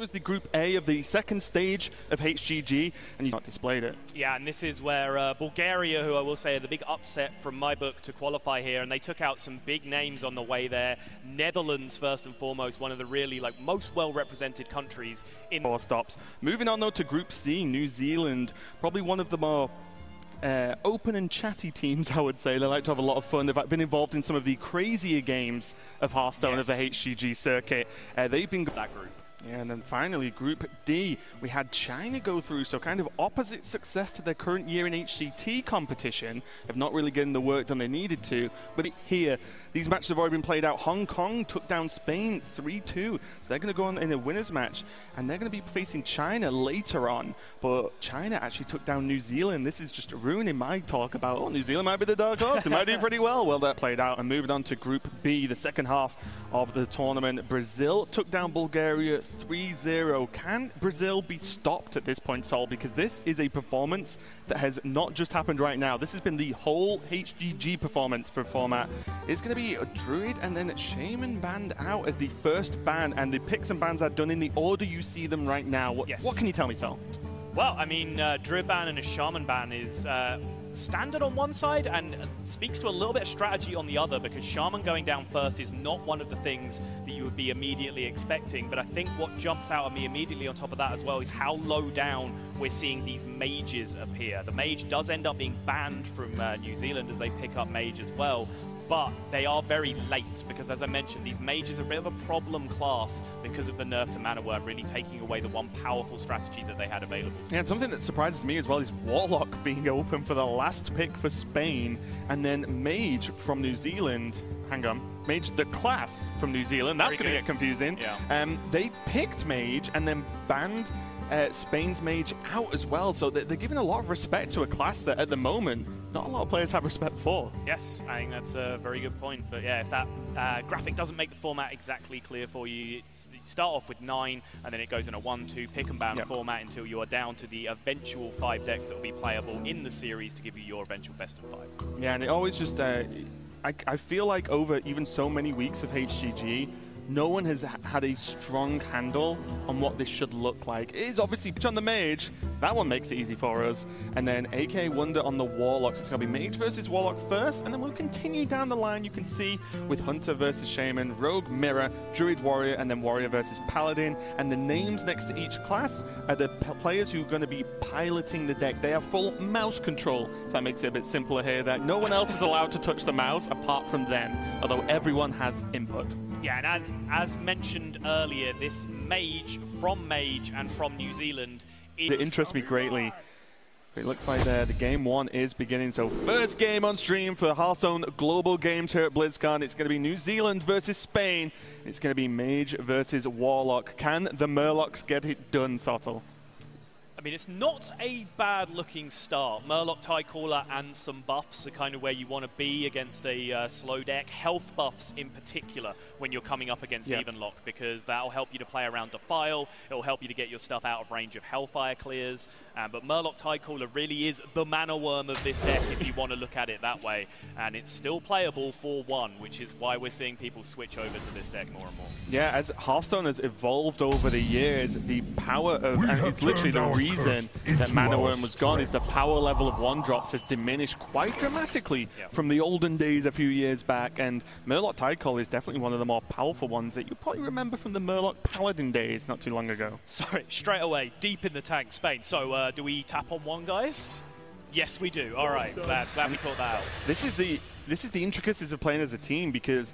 was the Group A of the second stage of HGG, and you've not displayed it. Yeah, and this is where Bulgaria, who I will say are the big upset from my book to qualify here, and they took out some big names on the way there. Netherlands, first and foremost, one of the really most well-represented countries in 4 stops. Moving on though to Group C, New Zealand, probably one of the more open and chatty teams, I would say. They like to have a lot of fun. They've been involved in some of the crazier games of Hearthstone, of the HGG circuit. They've been that group. Yeah, and then finally, Group D, we had China go through, so kind of opposite success to their current year in HCT competition, of not really getting the work done they needed to. But here, these matches have already been played out. Hong Kong took down Spain 3-2, so they're going to go on in a winner's match, and they're going to be facing China later on. But China actually took down New Zealand. This is just ruining my talk about, oh, New Zealand might be the dark horse. They might do pretty well. Well, that played out, and moving on to Group B, the second half of the tournament. Brazil took down Bulgaria 3-0. Can Brazil be stopped at this point, Sol? Because this is a performance that has not just happened right now. This has been the whole HGG performance for format. It's going to be a Druid and then Shaman banned out as the first ban, and the picks and bans are done in the order you see them right now. What can you tell me, Sol? Well, I mean, Druid ban and a Shaman ban is standard on one side and speaks to a little bit of strategy on the other, because Shaman going down first is not one of the things that you would be immediately expecting. But I think what jumps out at me immediately on top of that as well is how low down we're seeing these mages appear. The mage does end up being banned from New Zealand as they pick up mage as well. But they are very late because, as I mentioned, these mages are a bit of a problem class because of the nerf to Mana Word, really taking away the one powerful strategy that they had available. Yeah, and something that surprises me as well is Warlock being open for the last pick for Spain, and then Mage from New Zealand. Hang on. Mage, the class from New Zealand. That's going to get confusing. Yeah. They picked Mage and then banned Spain's Mage out as well. So they're giving a lot of respect to a class that, at the moment, not a lot of players have respect for. Yes, I think that's a very good point. But yeah, if that graphic doesn't make the format exactly clear for you, you start off with 9, and then it goes in a 1-2 pick and ban format until you are down to the eventual 5 decks that will be playable in the series to give you your eventual best of 5. Yeah, and it always just, I feel like over even so many weeks of HGG, no one has had a strong handle on what this should look like. It is obviously on the Mage. That one makes it easy for us. And then AK Wonder on the Warlocks. It's going to be Mage versus Warlock first, and then we'll continue down the line. You can see with Hunter versus Shaman, Rogue Mirror, Druid Warrior, and then Warrior versus Paladin. And the names next to each class are the players who are going to be piloting the deck. They have full mouse control. If that makes it a bit simpler here, that no one else is allowed to touch the mouse apart from them, although everyone has input. Yeah, and as mentioned earlier, this Mage and from New Zealand is... It interests me greatly. It looks like the game 1 is beginning. So first game on stream for Hearthstone Global Games here at BlizzCon. It's going to be New Zealand versus Spain. It's going to be Mage versus Warlock. Can the Murlocs get it done, Sottle? I mean, it's not a bad-looking start. Murloc Tiecaller and some buffs are kind of where you want to be against a slow deck. Health buffs in particular when you're coming up against Evenlock, because that'll help you to play around Defile. It'll help you to get your stuff out of range of Hellfire clears. But Murloc Tiecaller really is the mana worm of this deck if you want to look at it that way. And it's still playable for 1, which is why we're seeing people switch over to this deck more and more. Yeah, as Hearthstone has evolved over the years, the power of... And it's literally the reason that Mana Worm was gone is the power level of 1-drops has diminished quite dramatically from the olden days a few years back, and Murloc Tiecaller is definitely one of the more powerful ones that you probably remember from the Murloc Paladin days not too long ago. Sorry, straight away, deep in the tank, Spain. So do we tap on 1, guys? Yes, we do. All right, glad we talked that out. This is the intricacies of playing as a team, because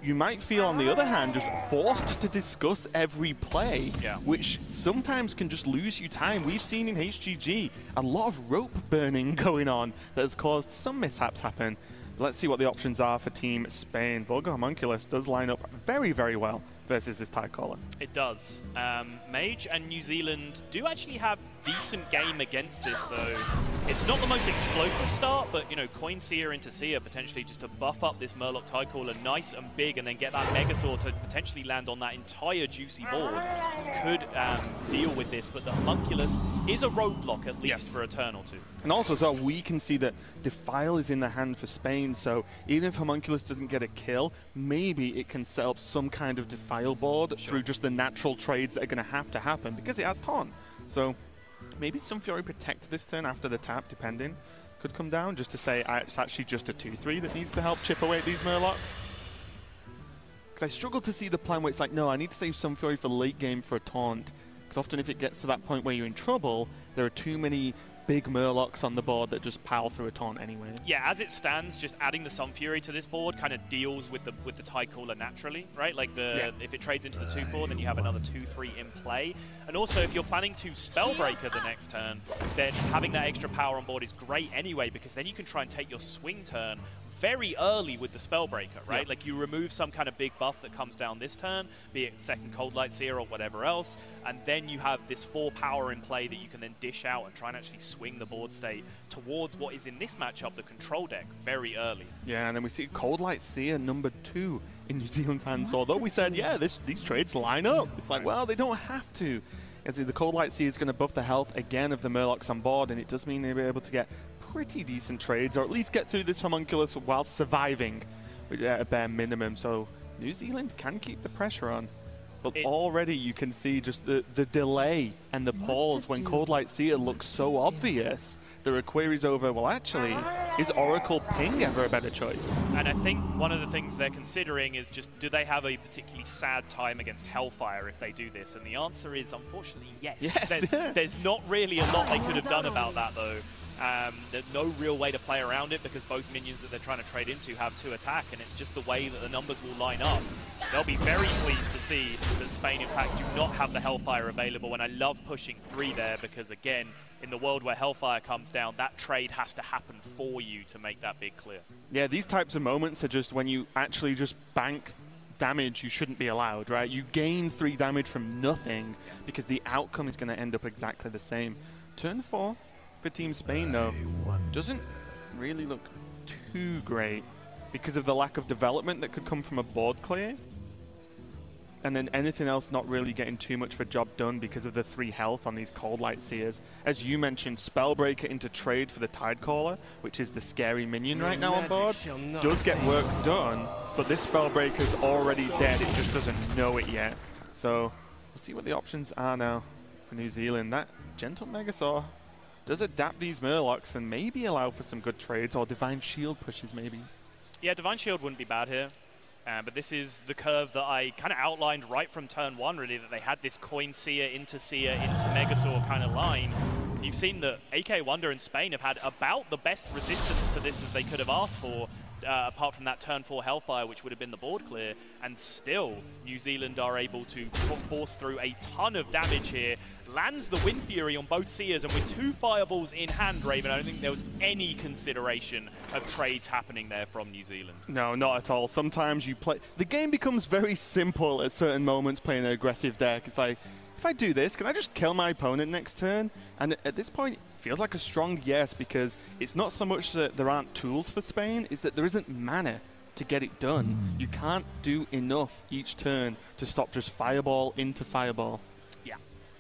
you might feel, on the other hand, just forced to discuss every play, which sometimes can just lose you time. We've seen in HGG a lot of rope burning going on that has caused some mishaps happen. Let's see what the options are for Team Spain. Vulgar Homunculus does line up very, very well versus this Tiecaller. It does. Mage and New Zealand do actually have decent game against this, though. It's not the most explosive start, but, you know, Coin Seer into Seer potentially just to buff up this Murloc Tiecaller nice and big, and then get that Megasaur to potentially land on that entire juicy board. Could deal with this, but the Homunculus is a roadblock, at least for a turn or 2. And also, so we can see that Defile is in the hand for Spain, so even if Homunculus doesn't get a kill, maybe it can set up some kind of Defile tile board through just the natural trades that are going to happen because it has taunt. So maybe Sunfury Protect this turn after the tap, depending, could come down just to say it's actually just a 2-3 that needs to help chip away at these Murlocs. Because I struggle to see the plan where it's like, no, I need to save Sunfury for late game for a taunt. Because often if it gets to that point where you're in trouble, there are too many big Murlocs on the board that just pile through a taunt anyway. Yeah, as it stands, just adding the Sunfury to this board kind of deals with the Tidecaller naturally, right? Like if it trades into the 2-4, then you have another 2-3 in play. And also, if you're planning to Spellbreaker the next turn, then having that extra power on board is great anyway, because then you can try and take your swing turn very early with the Spellbreaker, right? Like you remove some kind of big buff that comes down this turn, be it second Cold Light Seer or whatever else, and then you have this 4 power in play that you can then dish out and try and actually swing the board state towards what is in this matchup the control deck very early. Yeah, and then we see Cold Light Seer number 2 in New Zealand's hands. So although we said, yeah, these trades line up, it's like, well, they don't have to. As the Cold Light Seer is going to buff the health again of the Murlocs on board, and it does mean they'll be able to get pretty decent trades, or at least get through this Homunculus while surviving at a bare minimum. So New Zealand can keep the pressure on. But already you can see just the delay and the pause when Cold Light Seer looks so obvious. There are queries over, well, actually, is Oracle Ping ever a better choice? And I think one of the things they're considering is just, do they have a particularly sad time against Hellfire if they do this? And the answer is, unfortunately, yes. There's not really a lot they could have done about that, though. There's no real way to play around it because both minions that they're trying to trade into have 2 attack, and it's just the way that the numbers will line up. They'll be very pleased to see that Spain, in fact, do not have the Hellfire available, and I love pushing 3 there because, again, in the world where Hellfire comes down, that trade has to happen for you to make that big clear. Yeah, these types of moments are just when you actually just bank damage you shouldn't be allowed, right? You gain 3 damage from nothing because the outcome is going to end up exactly the same. Turn 4 for Team Spain, though, doesn't really look too great because of the lack of development that could come from a board clear. And then anything else not really getting too much of a job done because of the 3 health on these Cold Light Seers. As you mentioned, Spellbreaker into trade for the Tidecaller, which is the scary minion right now on board, does get work done, but this Spellbreaker's already dead, it just doesn't know it yet. So we'll see what the options are now for New Zealand. That Gentle Megasaur does adapt these Murlocs and maybe allow for some good trades, or Divine Shield pushes maybe. Yeah, Divine Shield wouldn't be bad here. But this is the curve that I kind of outlined right from turn 1, really, that they had this Coin Seer into Megasaur kind of line. And you've seen that AK Wonder and Spain have had about the best resistance to this as they could have asked for, apart from that turn 4 Hellfire, which would have been the board clear. And still, New Zealand are able to force through a ton of damage here. Lands the Wind Fury on both Seers, and with 2 Fireballs in hand, Raven, I don't think there was any consideration of trades happening there from New Zealand. No, not at all. Sometimes you play... The game becomes very simple at certain moments playing an aggressive deck. It's like, if I do this, can I just kill my opponent next turn? And at this point, it feels like a strong yes, because it's not so much that there aren't tools for Spain, it's that there isn't mana to get it done. You can't do enough each turn to stop just Fireball into Fireball.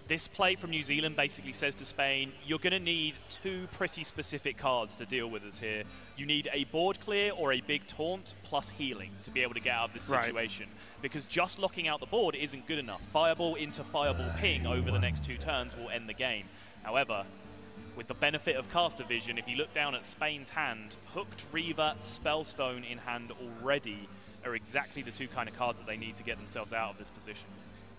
This play from New Zealand basically says to Spain, you're going to need 2 pretty specific cards to deal with us here. You need a board clear or a big taunt plus healing to be able to get out of this situation. Because just locking out the board isn't good enough. Fireball into Fireball Ping over the next 2 turns will end the game. However, with the benefit of caster vision, if you look down at Spain's hand, Hooked Reaver, Spellstone in hand already are exactly the 2 kind of cards that they need to get themselves out of this position.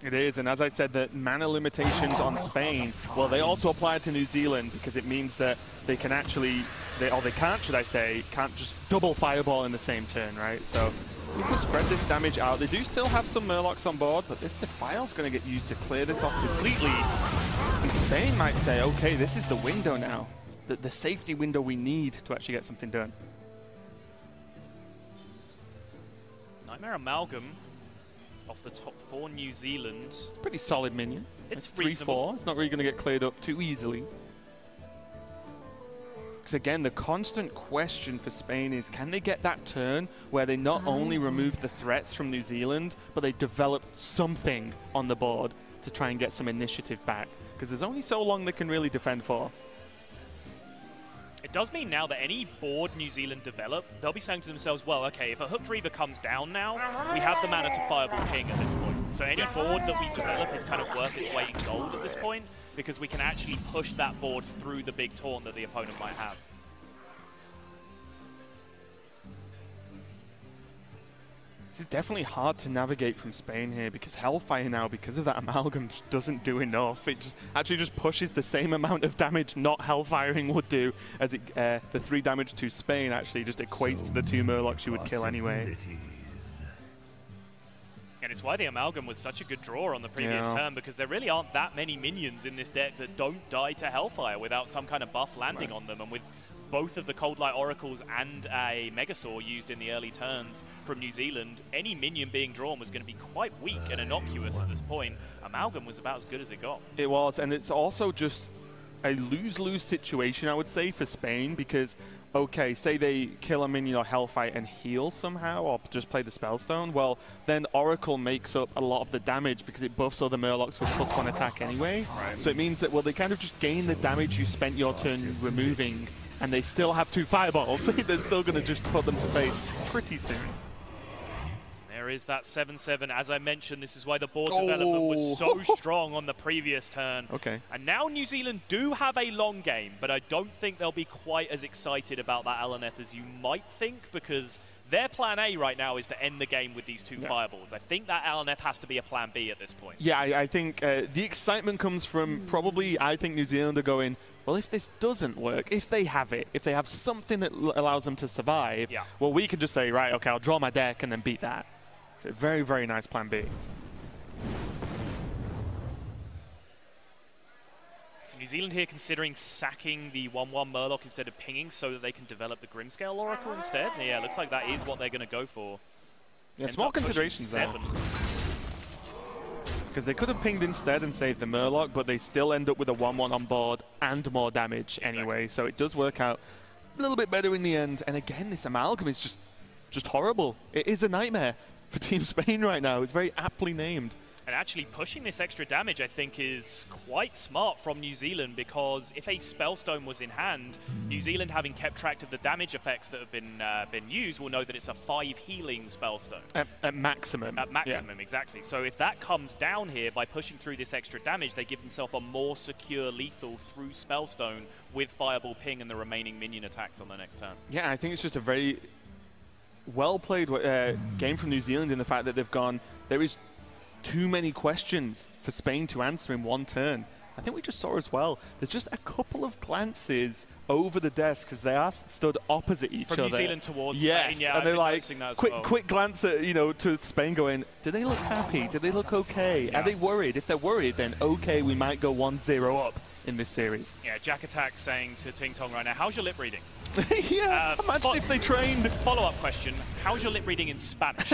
It is, and as I said, the mana limitations on Spain, well, they also apply to New Zealand because it means that they can actually, or they can't, should I say, can't just double Fireball in the same turn, right? So need to spread this damage out. They do still have some Murlocs on board, but this Defile's going to get used to clear this off completely. And Spain might say, okay, this is the window now, the safety window we need to actually get something done. Nightmare Amalgam off the top for New Zealand. Pretty solid minion. It's 3-4. It's not really going to get cleared up too easily. Because again, the constant question for Spain is, can they get that turn where they not only remove the threats from New Zealand, but they develop something on the board to try and get some initiative back? Because there's only so long they can really defend for. It does mean now that any board New Zealand develop, they'll be saying to themselves, well, okay, if a Hooked Reaver comes down now, we have the mana to Fireball Ping at this point. So any board that we develop is kind of worth its weight in gold at this point, because we can actually push that board through the big taunt that the opponent might have. This is definitely hard to navigate from Spain here because Hellfire now, because of that Amalgam, just doesn't do enough. It just actually pushes the same amount of damage not Hellfiring would do as it, the 3 damage to Spain actually just equates to the 2 Murlocs you would kill anyway. And it's why the Amalgam was such a good draw on the previous turn, because there really aren't that many minions in this deck that don't die to Hellfire without some kind of buff landing on them. And with both of the Cold Light Oracles and a Megasaur used in the early turns from New Zealand, any minion being drawn was going to be quite weak and innocuous at this point. Amalgam was about as good as it got. It was, and it's also just a lose-lose situation, I would say, for Spain, because, okay, say they kill a minion or Hellfire and heal somehow, or just play the Spellstone, well, then Oracle makes up a lot of the damage because it buffs other Murlocs with +1 attack anyway. Right. So it means that, well, they kind of just gain the damage you spent your turn removing, and they still have 2 Fireballs. They're still going to just put them to face pretty soon. There is that 7-7. As I mentioned, this is why the board development was so strong on the previous turn. Okay. And now New Zealand do have a long game, but I don't think they'll be quite as excited about that Alaneth as you might think, because their plan A right now is to end the game with these 2 Fireballs. I think that Alaneth has to be a plan B at this point. Yeah, I think the excitement comes from probably, I think New Zealand are going, well, if this doesn't work, if they have it, if they have something that allows them to survive, well, we could just say, right, okay, I'll draw my deck and then beat that. It's a very, very nice plan B. So New Zealand here considering sacking the 1-1 Murloc instead of pinging so that they can develop the Grimscale Oracle instead. Yeah, it looks like that is what they're going to go for. Yeah, small considerations there. Because they could have pinged instead and saved the Murloc, but they still end up with a 1-1 on board and more damage anyway. So it does work out a little bit better in the end. And again, this Amalgam is just horrible. It is a nightmare for Team Spain right now. It's very aptly named. And actually pushing this extra damage, I think, is quite smart from New Zealand, because if a Spellstone was in hand, New Zealand, having kept track of the damage effects that have been used, will know that it's a 5 healing Spellstone. At maximum. At maximum, exactly. So if that comes down here, by pushing through this extra damage, they give themselves a more secure lethal through Spellstone with Fireball Ping and the remaining minion attacks on the next turn. Yeah, I think it's just a very well-played game from New Zealand in the fact that they've gone, there is too many questions for Spain to answer in one turn. I think we just saw as well, there's just a couple of glances over the desk because they are stood opposite each other. From New Zealand towards Spain, yeah, and they're like, quick glance at, to Spain going, do they look happy? Do they look okay? Yeah. Are they worried? If they're worried, then okay, we might go 1-0 up in this series. Yeah, Jack Attack saying to Ting Tong right now, how's your lip reading? Yeah, imagine if they trained. Follow-up question, how's your lip reading in Spanish?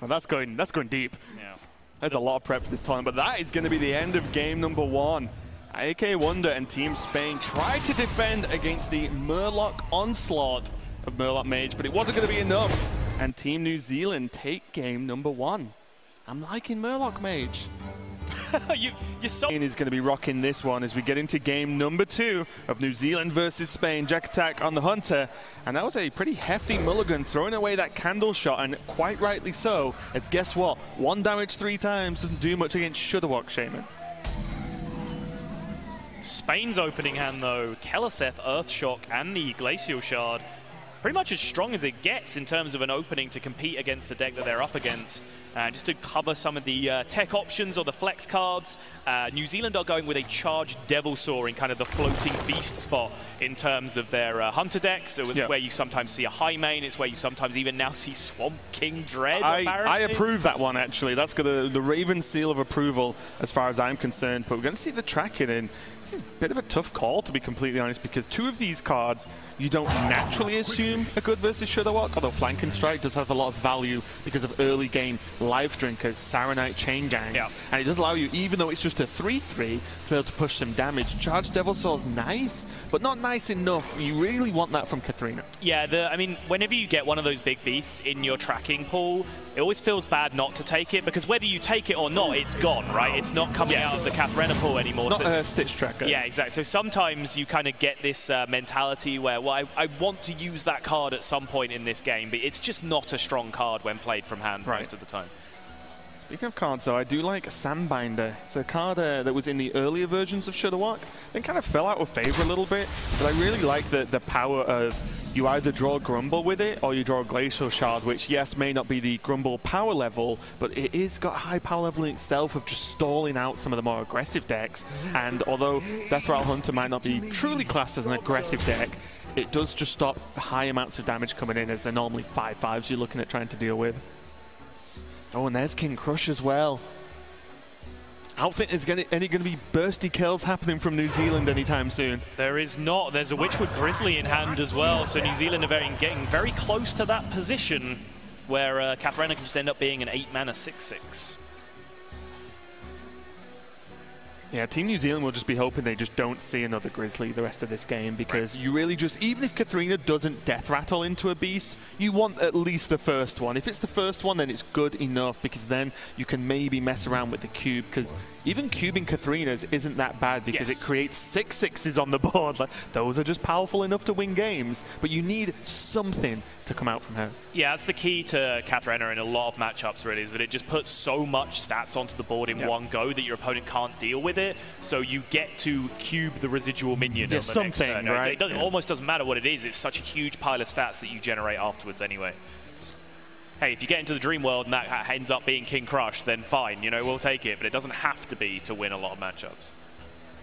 Well, that's going deep. Yeah. There's a lot of prep for this tournament, but that is going to be the end of game number 1. AK Wonder and Team Spain tried to defend against the Murloc onslaught of Murloc Mage, but it wasn't going to be enough. And Team New Zealand take game number 1. I'm liking Murloc Mage. You're so is going to be rocking this one as we get into game number 2 of New Zealand versus Spain. Jack Attack on the Hunter, and that was a pretty hefty mulligan, throwing away that candle shot, and quite rightly so. It's guess what? 1 damage 3 times doesn't do much against Shudderwock Shaman. Spain's opening hand though, Keleseth, Earthshock, and the Glacial Shard. Pretty much as strong as it gets in terms of an opening to compete against the deck that they're up against. Just to cover some of the tech options or the flex cards, New Zealand are going with a charged Devilsaur in kind of the floating beast spot in terms of their Hunter decks. So it's where you sometimes see a High Mane, it's where you sometimes even now see Swamp King Dread, I approve that one, actually. That's got the Raven seal of approval as far as I'm concerned. But we're going to see the tracking, and this is a bit of a tough call, to be completely honest, because 2 of these cards you don't naturally assume assume are good versus Shudderwock, although Flanking Strike does have a lot of value because of early game Life Drinkers, Saronite Chain Gangs, and it does allow you, even though it's just a 3-3, to be able to push some damage. Charged Devil Soul's nice, but not nice enough. You really want that from Katharina. Yeah, I mean, whenever you get one of those big beasts in your tracking pool, it always feels bad not to take it, because whether you take it or not, it's gone, right? It's not coming out of the Katharina pool anymore. It's not a Stitch Tracker. Yeah, exactly. So sometimes you kind of get this mentality where, well, I want to use that card at some point in this game, but it's just not a strong card when played from hand most of the time. Speaking of cards, though, I do like Sandbinder. It's a card that was in the earlier versions of Shudderwock, then kind of fell out of favor a little bit, but I really like the power of you either draw Grumble with it or you draw Glacial Shard, which, yes, may not be the Grumble power level, but it is got a high power level in itself of just stalling out some of the more aggressive decks. And although Death Rattle Hunter might not be truly classed as an aggressive deck, it does just stop high amounts of damage coming in, as they're normally 5/5s you're looking at trying to deal with. Oh, and there's King Crush as well. I don't think there's any going to be bursty kills happening from New Zealand anytime soon. There is not. There's a Witchwood Grizzly in hand as well, so New Zealand are getting very close to that position where Katharina can just end up being an 8-mana 6/6. Yeah, Team New Zealand will just be hoping they just don't see another Grizzly the rest of this game, because you really just, even if Katharina doesn't Death Rattle into a beast, you want at least the first one. If it's the first one, then it's good enough, because then you can maybe mess around with the cube, because even cubing Katharinas isn't that bad, because it creates 6/6s on the board. Like, those are just powerful enough to win games, but you need something to come out from her. Yeah, that's the key to Katharina in a lot of matchups, really, is that it just puts so much stats onto the board in one go that your opponent can't deal with it, so you get to cube the residual minion on the next turn. Right? It almost doesn't matter what it is, it's such a huge pile of stats that you generate afterwards anyway. Hey, if you get into the dream world and that ends up being King Crush, then fine, you know, we'll take it, but it doesn't have to be to win a lot of matchups.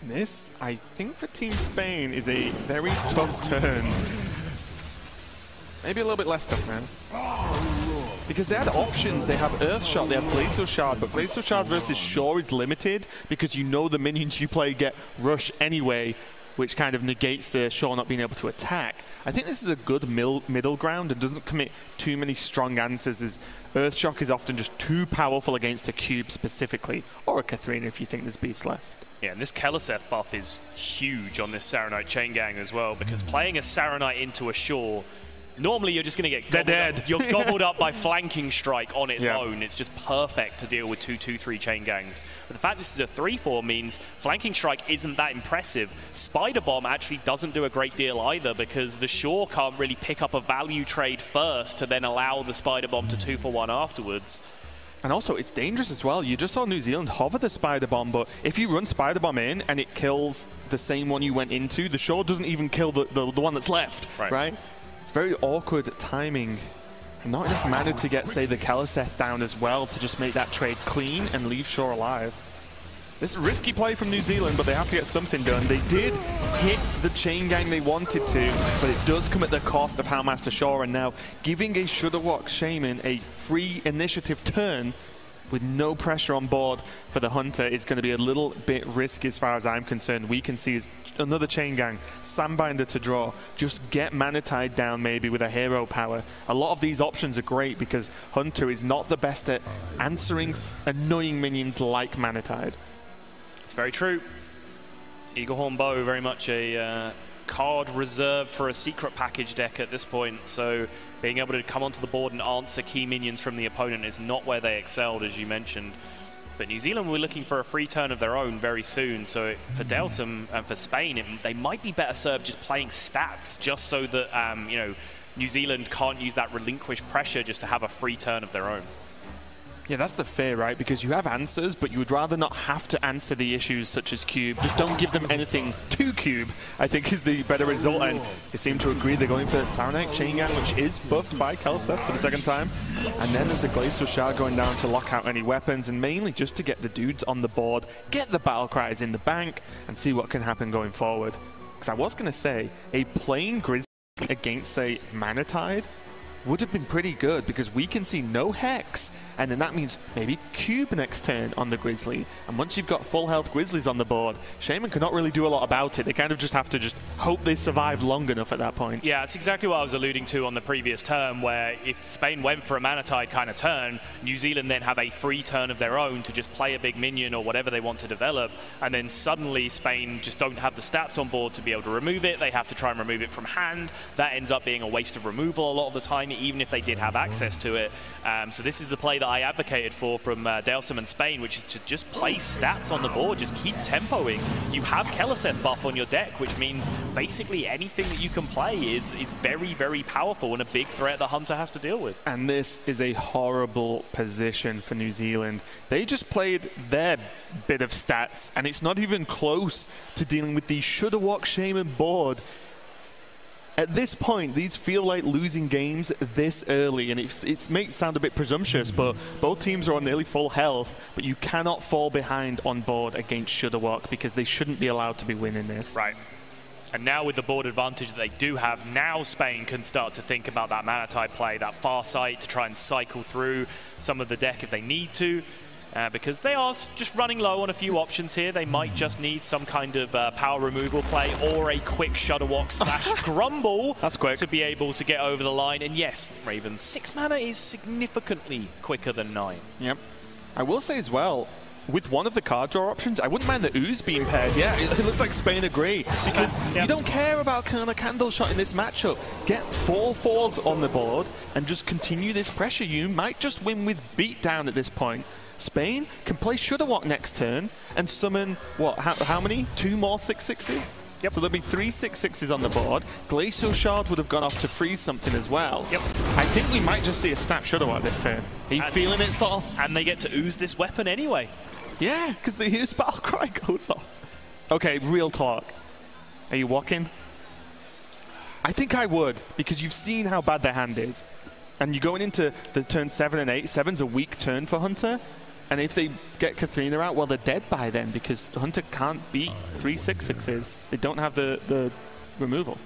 This, I think, for Team Spain is a very tough turn. Maybe a little bit less tough now. Because they had options. They have Earthshot, they have Glacial Shard, but Glacial Shard versus Shore is limited because you know the minions you play get Rush anyway, which kind of negates the Shore not being able to attack. I think this is a good middle ground and doesn't commit too many strong answers, as Earthshock is often just too powerful against a cube specifically, or a Katharina if you think there's beasts left. Yeah, and this Keleseth buff is huge on this Saronite Chain Gang as well, because playing a Saronite into a Shore, normally you're just going to get gobbled up. You're gobbled up by Flanking Strike on its own. It's just perfect to deal with 2/2/3 Chain Gangs. But the fact this is a 3/4 means Flanking Strike isn't that impressive. Spider Bomb actually doesn't do a great deal either, because the Shore can't really pick up a value trade first to then allow the Spider Bomb to 2-for-1 afterwards. And also, it's dangerous as well. You just saw New Zealand hover the Spider Bomb, but if you run Spider Bomb in and it kills the same one you went into, the Shore doesn't even kill the one that's left, right? Very awkward timing. And not enough mana to get, say, the Keleseth down as well to just make that trade clean and leave Shore alive. This is a risky play from New Zealand, but they have to get something done. They did hit the Chain Gang they wanted to, but it does come at the cost of Houndmaster Shore, and now giving a Shudderwock Shaman a free initiative turn with no pressure on board for the Hunter is going to be a little bit risky as far as I'm concerned. We can see is another Chain Gang, Sandbinder to draw. Just get Mana Tide down maybe with a hero power. A lot of these options are great because Hunter is not the best at answering annoying minions like Mana Tide. It's very true. Eaglehorn Bow, very much a card reserved for a secret package deck at this point, so being able to come onto the board and answer key minions from the opponent is not where they excelled, as you mentioned. But New Zealand were looking for a free turn of their own very soon, so for Delta and for Spain, they might be better served just playing stats, just so that you know, New Zealand can't use that relinquished pressure just to have a free turn of their own. Yeah, that's the fear, right? Because you have answers, but you would rather not have to answer the issues such as cube. Just don't give them anything to cube, I think is the better result. And they seem to agree they're going for Saronite Chain Gang, which is buffed by Keleseth for the second time. And then there's a Glacial Shard going down to lock out any weapons, and mainly just to get the dudes on the board, get the battle cries in the bank, and see what can happen going forward. Because I was going to say, a plain Grizzly against, say, Mana Tide would have been pretty good because we can see no Hex, and then that means maybe Cube next turn on the Grizzly. And once you've got full health Grizzlies on the board, Shaman cannot really do a lot about it. They kind of just have to just hope they survive long enough at that point. Yeah, it's exactly what I was alluding to on the previous turn, where if Spain went for a Mana Tide kind of turn, New Zealand then have a free turn of their own to just play a big minion or whatever they want to develop, and then suddenly Spain just don't have the stats on board to be able to remove it. They have to try and remove it from hand. That ends up being a waste of removal a lot of the time, even if they did have access to it. So this is the play that I advocated for from Dalsum and Spain, which is to just play stats on the board, just keep tempoing. You have Keleseth buff on your deck, which means basically anything that you can play is very, very powerful and a big threat the Hunter has to deal with. And this is a horrible position for New Zealand. They just played their bit of stats, and it's not even close to dealing with the Shudderwock Shaman board. At this point, these feel like losing games this early, and it may sound a bit presumptuous, but both teams are on nearly full health, but you cannot fall behind on board against Shudderwock because they shouldn't be allowed to be winning this. Right. And now with the board advantage that they do have, now Spain can start to think about that Mana Tide play, that far sight to try and cycle through some of the deck if they need to. Because they are just running low on a few options here. They might just need some kind of power removal play or a quick Shudderwock / Grumble. That's quick. To be able to get over the line. And yes, Raven, 6 mana is significantly quicker than 9. Yep. I will say as well, with one of the card draw options, I wouldn't mind the Ooze being paired. Yeah, it looks like Spain agree. Because you don't care about kind of candle shot in this matchup. Get 4/4s on the board and just continue this pressure. You might just win with beatdown at this point. Spain can play Shudderwock next turn and summon, what, how many? 2 more 6/6s? Yep. So there'll be 3 6/6s on the board. Glacial Shard would have gone off to freeze something as well. Yep. I think we might just see a snap Shudderwock this turn. Are you feeling it, Sol? And they get to ooze this weapon anyway. Yeah, because the Ooze Battle Cry goes off. Okay, real talk. Are you walking? I think I would, because you've seen how bad their hand is. And you're going into the turn 7 and 8. 7's a weak turn for Hunter. And if they get Katharina out, well, they're dead by then because Hunter can't beat 3 6/6s. They don't have the removal.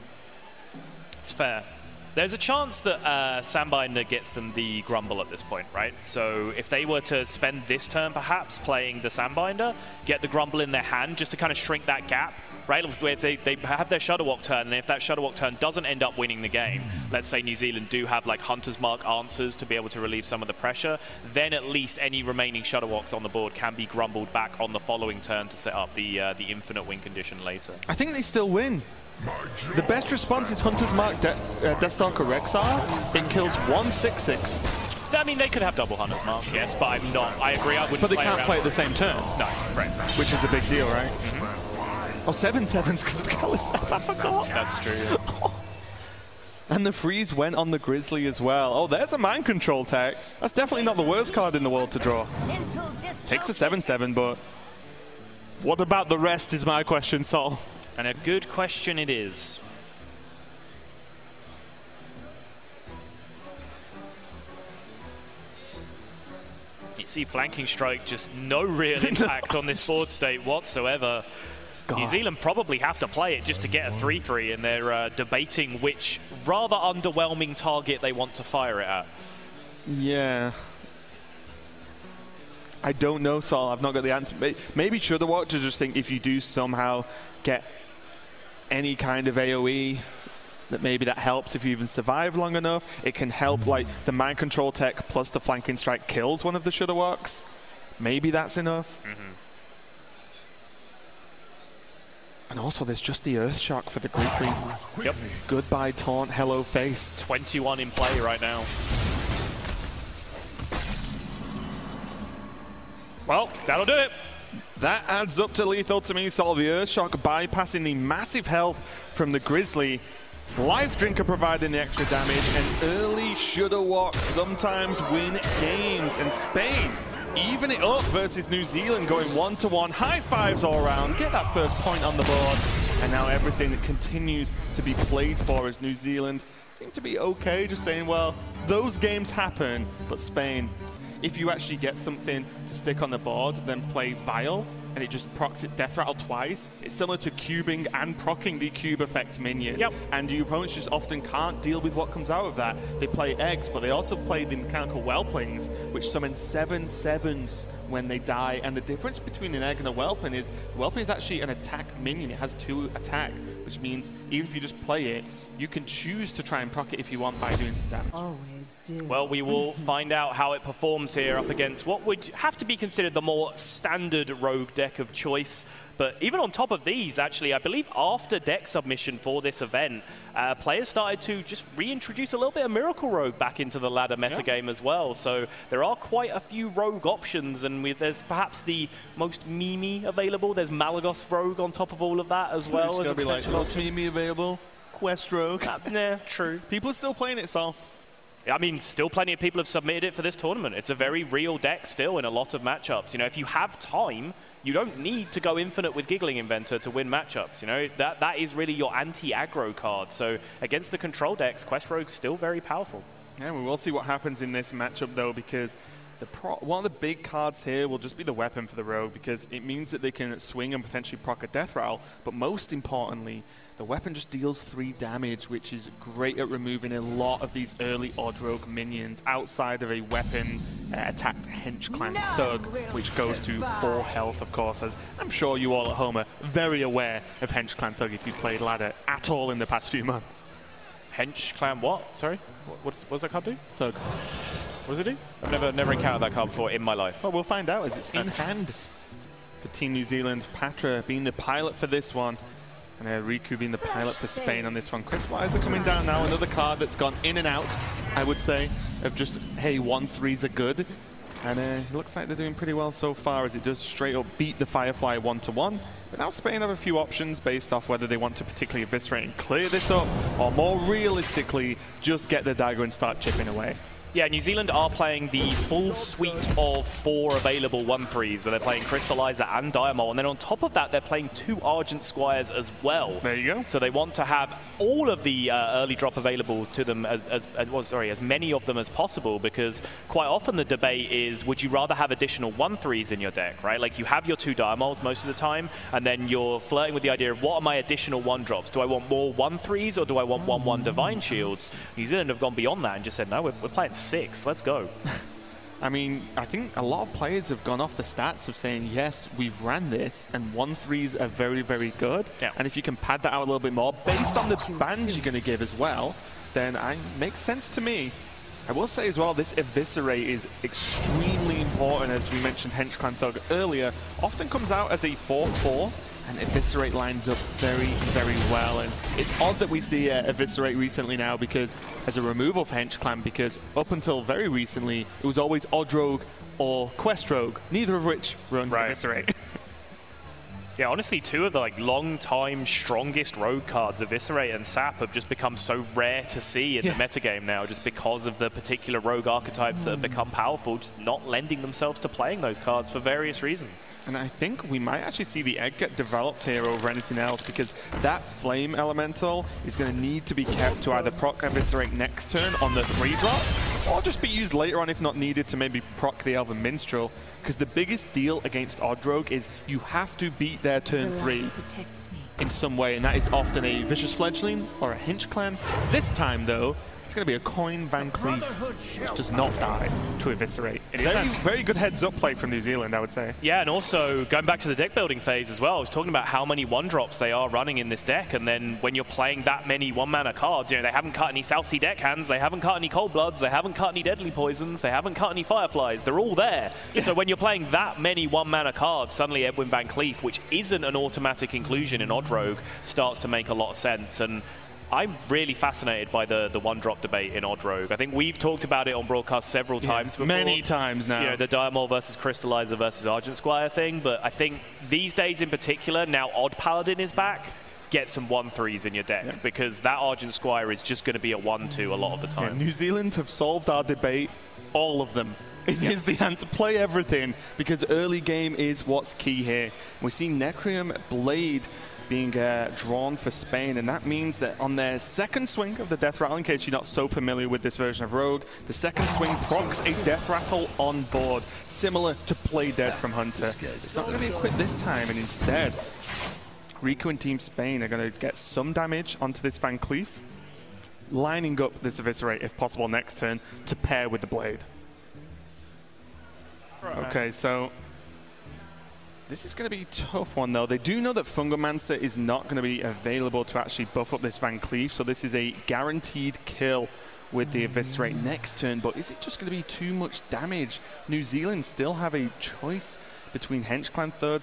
It's fair. There's a chance that Sandbinder gets them the Grumble at this point, right? So if they were to spend this turn perhaps playing the Sandbinder, get the Grumble in their hand just to kind of shrink that gap, right? If they have their Shudderwock turn, and if that Shudderwock turn doesn't end up winning the game, let's say New Zealand do have like Hunter's Mark answers to be able to relieve some of the pressure, then at least any remaining Shudderwocks on the board can be grumbled back on the following turn to set up the infinite win condition later. I think they still win. The best response is Hunter's Mark Deathstalker Rexar. It kills 1 6/6. I mean, they could have double Hunter's Mark, yes, but I'm not. I agree, I wouldn't But they play can't around. play at the same turn. No, right. Which is a big deal, right? Oh, 7/7s because of Keleseth, I forgot. That's true. Yeah. And the freeze went on the Grizzly as well. Oh, there's a mind control tech. That's definitely not the worst card in the world to draw. Takes a 7/7, but what about the rest is my question, Sol. And a good question it is. You see Flanking Strike, just no real impact on this board state whatsoever. God. New Zealand probably have to play it just to get a 3/3, and they're debating which rather underwhelming target they want to fire it at. Yeah. I don't know, Sol. I've not got the answer. Maybe Shudderwock to just think if you do somehow get any kind of AoE, that maybe that helps if you even survive long enough. It can help, like, the mind control tech plus the Flanking Strike kills one of the Shudderwocks. Maybe that's enough. And also, there's just the Earthshock for the Grizzly. Yep. Goodbye Taunt, hello face. 21 in play right now. Well, that'll do it. That adds up to lethal to me, Sol. The Earthshock bypassing the massive health from the Grizzly. Life Drinker providing the extra damage, and early Shudderwock sometimes win games. And Spain even it up versus New Zealand, going 1-1. High fives all around, get that first point on the board. And now everything that continues to be played for as New Zealand seem to be okay, just saying, well, those games happen, but Spain, if you actually get something to stick on the board, then play Vile, and it just procs its death rattle twice. It's similar to cubing and proccing the cube effect minion. Yep. And your opponents just often can't deal with what comes out of that. They play eggs, but they also play the mechanical whelplings, which summon 7/7s when they die. And the difference between an egg and a whelpling is the whelpling is actually an attack minion. It has 2 attack, which means even if you just play it, you can choose to try and proc it if you want by doing some damage. Always do. Well, we will find out how it performs here up against what would have to be considered the more standard rogue deck of choice. But even on top of these, actually, I believe after deck submission for this event, players started to just reintroduce a little bit of Miracle Rogue back into the ladder metagame as well. So there are quite a few rogue options, and there's perhaps the most memey available. There's Malagos Rogue on top of all of that as well. It's going to be like, most memey available? Quest Rogue. Yeah, true. People are still playing it, Sol. I mean, still plenty of people have submitted it for this tournament. It's a very real deck still in a lot of matchups. You know, if you have time, you don't need to go infinite with Giggling Inventor to win matchups. You know, that is really your anti-aggro card. So against the control decks, Quest Rogue's still very powerful. Yeah, we will see what happens in this matchup, though, because one of the big cards here will just be the weapon for the Rogue, because it means that they can swing and potentially proc a death rattle. But most importantly, the weapon just deals 3 damage, which is great at removing a lot of these early odd rogue minions outside of a weapon attacked Hench Clan Thug, which goes to 4 health, of course, as I'm sure you all at home are very aware of Hench Clan Thug if you've played ladder at all in the past few months. Hench Clan what? Sorry? What's that card do? Thug. What does it do? I've never encountered that card before in my life. Well, we'll find out as it's in hand for Team New Zealand. Patra being the pilot for this one. And Riku being the pilot for Spain on this one. Crystallizer coming down now, another card that's gone in and out, I would say, of just, hey, 1/3s are good. And it looks like they're doing pretty well so far, as it does straight up beat the Firefly 1-1. But now Spain have a few options based off whether they want to particularly eviscerate and clear this up, or more realistically, just get the dagger and start chipping away. Yeah, New Zealand are playing the full suite of 4 available 1/3s, where they're playing Crystallizer and Diamol, and then on top of that, they're playing 2 Argent Squires as well. There you go. So they want to have all of the early drop available to them, as many of them as possible, because quite often the debate is, would you rather have additional 1/3s in your deck, right? Like, you have your 2 Diamols most of the time, and then you're flirting with the idea of, what are my additional 1-drops? Do I want more 1/3s, or do I want 1/1 Divine Shields? New Zealand have gone beyond that and just said, no, we're playing 6. Let's go. I mean, I think a lot of players have gone off the stats of saying, yes, we've ran this, and 1/3s are very, very good. Yeah. And if you can pad that out a little bit more, based on the bans you're going to give as well, then it makes sense to me. I will say as well, this Eviscerate is extremely important, as we mentioned Hench Clan Thug earlier. Often comes out as a 4/4, and Eviscerate lines up very, very well. And it's odd that we see Eviscerate recently now, because as a removal for Hench Clan, because up until very recently, it was always Odd Rogue or Quest Rogue, neither of which run Eviscerate. Yeah, honestly, 2 of the long-time strongest rogue cards, Eviscerate and Sap, have just become so rare to see in the metagame now, just because of the particular rogue archetypes that have become powerful, just not lending themselves to playing those cards for various reasons. And I think we might actually see the egg get developed here over anything else, because that Flame Elemental is going to need to be kept to either proc Eviscerate next turn on the 3-drop, or just be used later on if not needed to maybe proc the Elven Minstrel. Because the biggest deal against Odd Rogue is you have to beat their turn 3 in some way, and that is often a Vicious Fledgling or a Hench Clan. This time, though, it's going to be a Coin Van Cleef, which does not die to Eviscerate. Very good heads-up play from New Zealand, I would say. Yeah, and also going back to the deck building phase as well, I was talking about how many 1-drops they are running in this deck, and then when you're playing that many 1-mana cards, you know, they haven't cut any South Sea Deckhands, they haven't cut any Cold Bloods, they haven't cut any Deadly Poisons, they haven't cut any Fireflies, they're all there. So when you're playing that many 1-mana cards, suddenly Edwin Van Cleef, which isn't an automatic inclusion in Odd Rogue, starts to make a lot of sense. And I'm really fascinated by the 1-drop debate in Odd Rogue. I think we've talked about it on broadcast several times before. Many times now. You know, the Diamol versus Crystallizer versus Argent Squire thing, but I think these days in particular, now Odd Paladin is back, get some 1/3s in your deck, because that Argent Squire is just going to be a 1/2 a lot of the time. New Zealand have solved our debate, all of them. Is the answer. Play everything, because early game is what's key here. We see Necrium Blade being drawn for Spain, and that means that on their second swing of the Death Rattle, in case you're not so familiar with this version of Rogue, the second swing procs a Death Rattle on board, similar to Play Dead from Hunter. It's not going to be equipped this time, and instead, Riku and Team Spain are going to get some damage onto this Van Cleef, lining up this Eviscerate, if possible, next turn to pair with the Blade. Okay, so this is going to be a tough one, though. They do know that Fungomancer is not going to be available to actually buff up this Van Cleef, so this is a guaranteed kill with the Eviscerate next turn. But is it just going to be too much damage? New Zealand still have a choice between Henchclan Thud,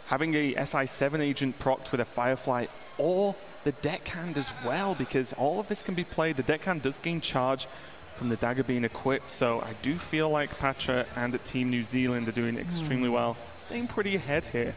having a SI7 agent procced with a Firefly, or the Deckhand as well, because all of this can be played. The Deckhand does gain charge from the dagger being equipped, so I do feel like Patra and Team New Zealand are doing extremely well. Staying pretty ahead here.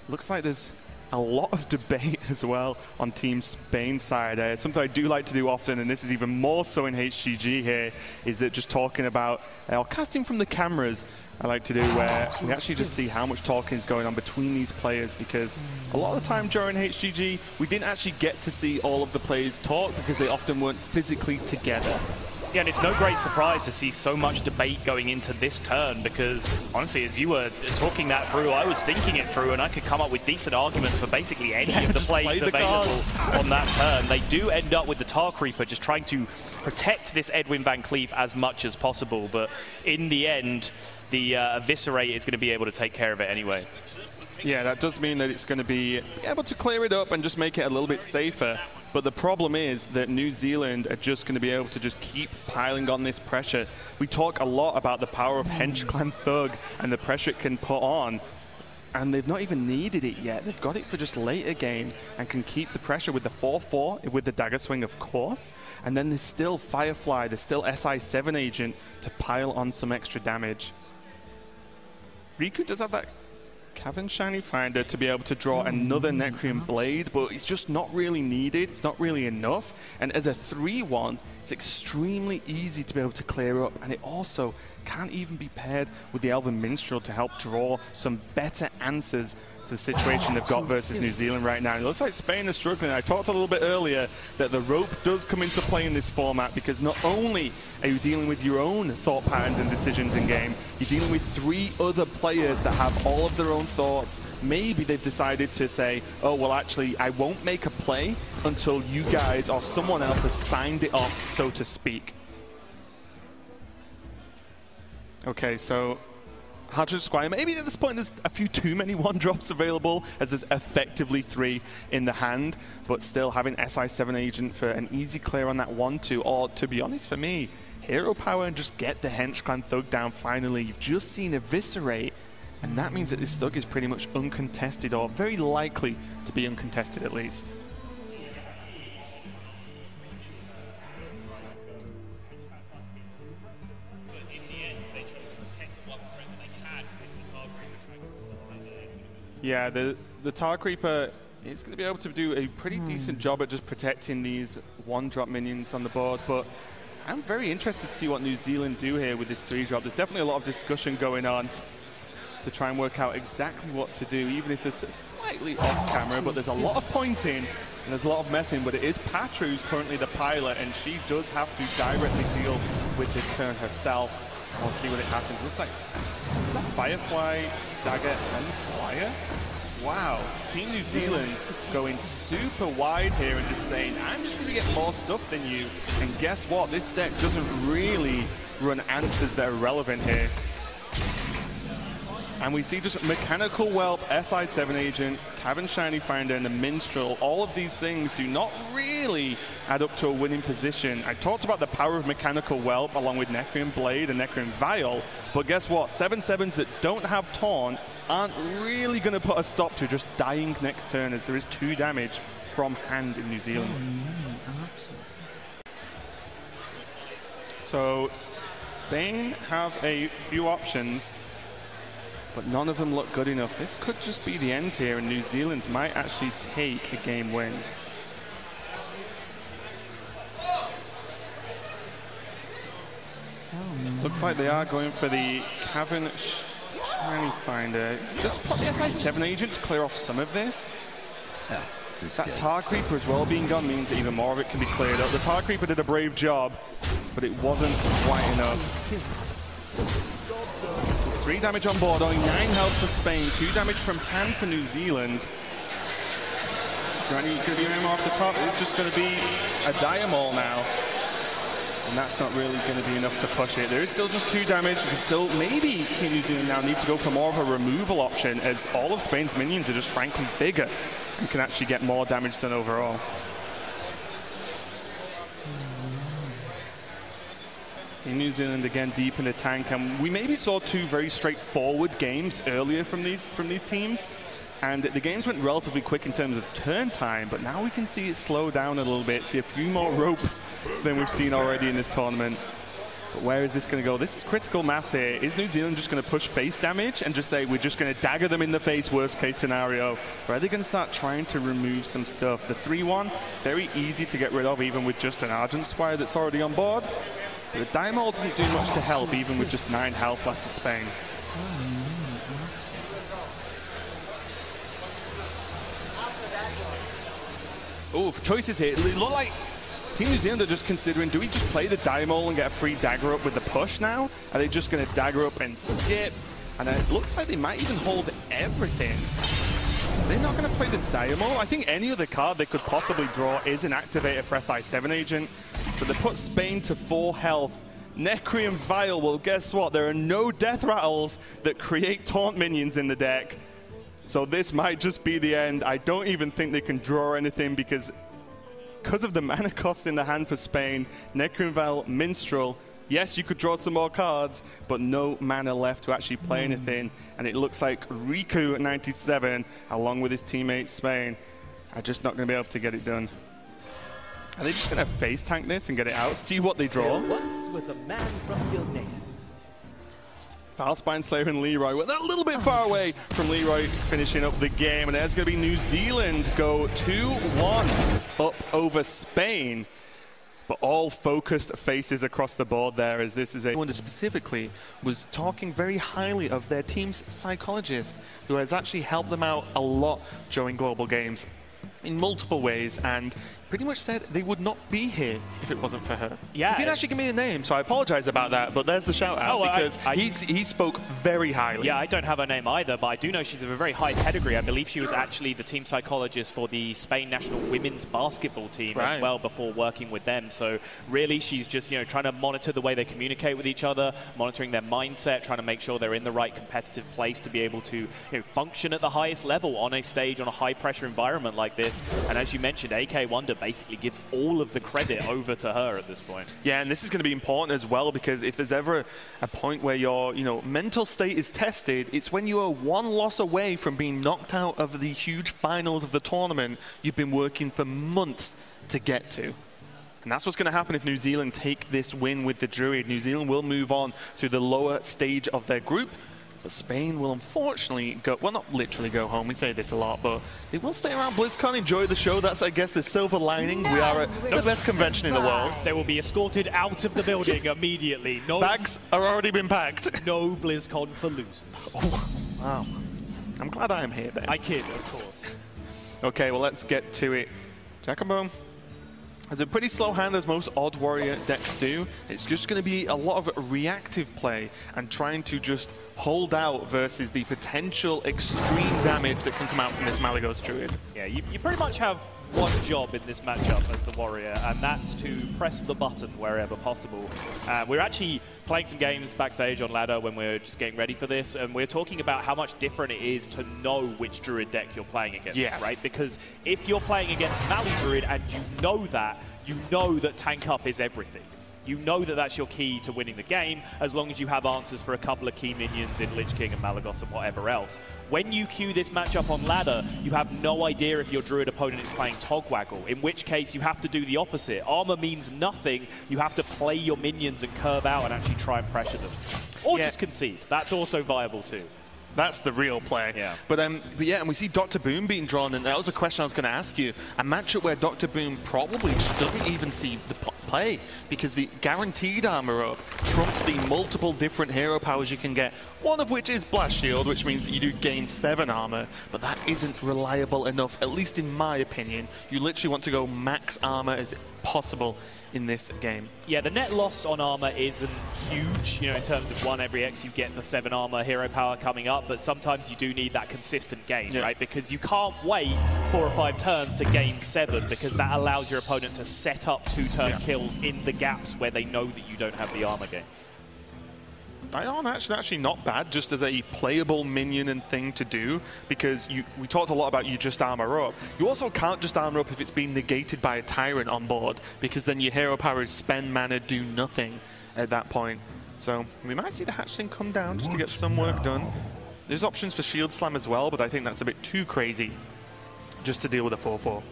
Looks like there's a lot of debate as well on Team Spain's side. Something I do like to do often, and this is even more so in HGG here, is that just talking about, or casting from the cameras, I like to do, where we actually just see how much talking is going on between these players, because a lot of the time during HGG, we didn't actually get to see all of the players talk because they often weren't physically together. Yeah, and it's no great surprise to see so much debate going into this turn, because honestly, as you were talking that through, I was thinking it through, and I could come up with decent arguments for basically any of the plays available on that turn. They do end up with the Tar Creeper just trying to protect this Edwin Van Cleef as much as possible, but in the end, the Eviscerate is going to be able to take care of it anyway. Yeah, that does mean that it's going to be able to clear it up and just make it a little bit safer. But the problem is that New Zealand are just going to be able to just keep piling on this pressure. We talk a lot about the power of Henchclan Thug and the pressure it can put on, and they've not even needed it yet. They've got it for just later game and can keep the pressure with the 4-4, with the Dagger Swing, of course. And then there's still Firefly, there's still SI7 agent to pile on some extra damage. Riku does have that Cavern Shiny Finder to be able to draw another Necrium Blade, but it's just not really needed. It's not really enough. And as a 3-1, it's extremely easy to be able to clear up, and it also can't even be paired with the Elven Minstrel to help draw some better answers to the situation they've got versus New Zealand right now. It looks like Spain is struggling. I talked a little bit earlier that the rope does come into play in this format, because not only are you dealing with your own thought patterns and decisions in game, you're dealing with 3 other players that have all of their own thoughts. Maybe they've decided to say, oh, well, actually, I won't make a play until you guys or someone else has signed it off, so to speak. Okay, so Hydra Squire, maybe at this point there's a few too many 1-drops available, as there's effectively 3 in the hand, but still having SI7 agent for an easy clear on that 1-2, or to be honest for me, hero power and just get the Henchclan Thug down finally. You've just seen Eviscerate, and that means that this Thug is pretty much uncontested, or very likely to be uncontested at least. Yeah, the Tar Creeper is going to be able to do a pretty decent job at just protecting these 1-drop minions on the board, but I'm very interested to see what New Zealand do here with this 3-drop. There's definitely a lot of discussion going on to try and work out exactly what to do, even if it's slightly off camera, but there's a lot of pointing and there's a lot of messing, but it is Patra who's currently the pilot, and she does have to directly deal with this turn herself. We'll see what it happens. Looks like, is that Firefly, Dagger, and Squire? Wow, Team New Zealand going super wide here and just saying, I'm just going to get more stuff than you. And guess what? This deck doesn't really run answers that are relevant here. And we see just Mechanical Whelp, SI7 Agent, Cavern Shiny Finder, and the Minstrel. All of these things do not really add up to a winning position. I talked about the power of Mechanical Whelp along with Necrium Blade and Necrium Vial, but guess what? 7/7s that don't have Taunt aren't really going to put a stop to just dying next turn, as there is 2 damage from hand in New Zealand. So Spain have a few options, but none of them look good enough. This could just be the end here, and New Zealand might actually take a game win. Looks like they are going for the Cavern Can we find a... Just put the SI7 agent to clear off some of this. Yeah, that Tar Creeper as well being gone means that even more of it can be cleared up. The Tar Creeper did a brave job, but it wasn't quite enough. Just 3 damage on board, only 9 health for Spain, 2 damage from Tan for New Zealand. Is there any going to be any more off the top? It's just going to be a Diamol now. And that's not really going to be enough to push it. There is still just 2 damage. You can still, maybe Team New Zealand now need to go for more of a removal option, as all of Spain's minions are just frankly bigger and can actually get more damage done overall. Team New Zealand again deep in the tank, and we maybe saw 2 very straightforward games earlier from these teams. And the games went relatively quick in terms of turn time, but now we can see it slow down a little bit, see a few more ropes than we've seen already in this tournament. But where is this going to go? This is critical mass here. Is New Zealand just going to push face damage and just say, we're just going to dagger them in the face, worst case scenario? Or are they going to start trying to remove some stuff? The 3-1, very easy to get rid of, even with just an Argent Squire that's already on board. But the Diamol doesn't do much to help, even with just 9 health left of Spain. Oh, for choices here. It looked like Team New Zealand are just considering, do we just play the Diamol and get a free dagger up with the push now? Are they just going to dagger up and skip? And it looks like they might even hold everything. They're not going to play the Diamol. I think any other card they could possibly draw is an activator for SI7 agent. So they put Spain to 4 health. Necreum Vial, well, guess what? There are no death rattles that create taunt minions in the deck. So this might just be the end. I don't even think they can draw anything because of the mana cost in the hand for Spain. Necreum Vial, Minstrel. Yes, you could draw some more cards, but no mana left to actually play anything. And it looks like Riku at 97, along with his teammate Spain, are just not going to be able to get it done. Are they just going to face tank this and get it out? See what they draw? There once was a man from Gilneas. Foulspine Slayer and Leroy. Well, they're a little bit far away from Leroy finishing up the game. And there's going to be New Zealand go 2-1 up over Spain. But all focused faces across the board there, as this is a... One specifically was talking very highly of their team's psychologist, who has actually helped them out a lot during global games in multiple ways, and pretty much said they would not be here if it wasn't for her. Yeah. He didn't actually give me a name, so I apologize about that, but there's the shout out, because he spoke very highly. Yeah, I don't have her name either, but I do know she's of a very high pedigree. I believe she was actually the team psychologist for the Spain national women's basketball team as well before working with them. So really she's just, trying to monitor the way they communicate with each other, monitoring their mindset, trying to make sure they're in the right competitive place to be able to function at the highest level on a stage, on a high pressure environment like this. And as you mentioned, AK Wonder basically gives all of the credit over to her at this point. Yeah, and this is going to be important as well, because if there's ever a point where your mental state is tested, it's when you are 1 loss away from being knocked out of the huge finals of the tournament you've been working for months to get to. And that's what's going to happen if New Zealand take this win with the Druid. New Zealand will move on to the lower stage of their group. But Spain will unfortunately go, well, not literally go home, we say this a lot, but they will stay around BlizzCon, enjoy the show. That's, I guess, the silver lining. We are at the best convention in the world. They will be escorted out of the building immediately. No, bags are already been packed. No BlizzCon for losers. Oh, wow. I'm glad I am here, Ben. I kid, of course. Okay, well, let's get to it. Jack and Boom. Has a pretty slow hand, as most Odd Warrior decks do. It's just going to be a lot of reactive play and trying to just hold out versus the potential extreme damage that can come out from this Malygos Druid. Yeah, you pretty much have one job in this matchup as the Warrior, and that's to press the button wherever possible. We're actually playing some games backstage on Ladder when we're just getting ready for this, and we're talking about how much different it is to know which Druid deck you're playing against, right? Because if you're playing against Mali Druid and you know that tank up is everything. You know that that's your key to winning the game, as long as you have answers for a couple of key minions in Lich King and Malygos and whatever else. When you queue this matchup on Ladder, you have no idea if your Druid opponent is playing Togwaggle, in which case you have to do the opposite. Armor means nothing. You have to play your minions and curve out and actually try and pressure them. Or just concede. That's also viable too. That's the real play. Yeah. But yeah, and we see Dr. Boom being drawn, and that was a question I was going to ask you. A matchup where Dr. Boom probably just doesn't even see the play, because the guaranteed armor up trumps the multiple different hero powers you can get, one of which is Blast Shield, which means that you do gain 7 armor, but that isn't reliable enough, at least in my opinion. You literally want to go max armor as possible in this game. Yeah, the net loss on armor isn't huge, you know, in terms of 1 every X you get the 7 armor hero power coming up, but sometimes you do need that consistent gain, right? Because you can't wait 4 or 5 turns to gain 7, because that allows your opponent to set up 2-turn kills in the gaps where they know that you don't have the armor gain. Actually not bad, just as a playable minion and thing to do, because we talked a lot about you just armor up. You also can't just armor up if it's being negated by a Tyrant on board, because then your hero powers spend mana, do nothing at that point. So we might see the hatchling come down just to get some work done. There's options for Shield Slam as well, but I think that's a bit too crazy just to deal with a 4-4.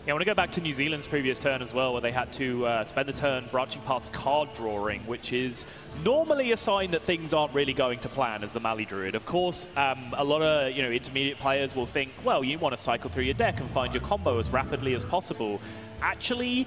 Yeah, I want to go back to New Zealand's previous turn as well, where they had to spend the turn branching paths card drawing, which is normally a sign that things aren't really going to plan as the Mali Druid. Of course, a lot of intermediate players will think, well, you want to cycle through your deck and find your combo as rapidly as possible. Actually,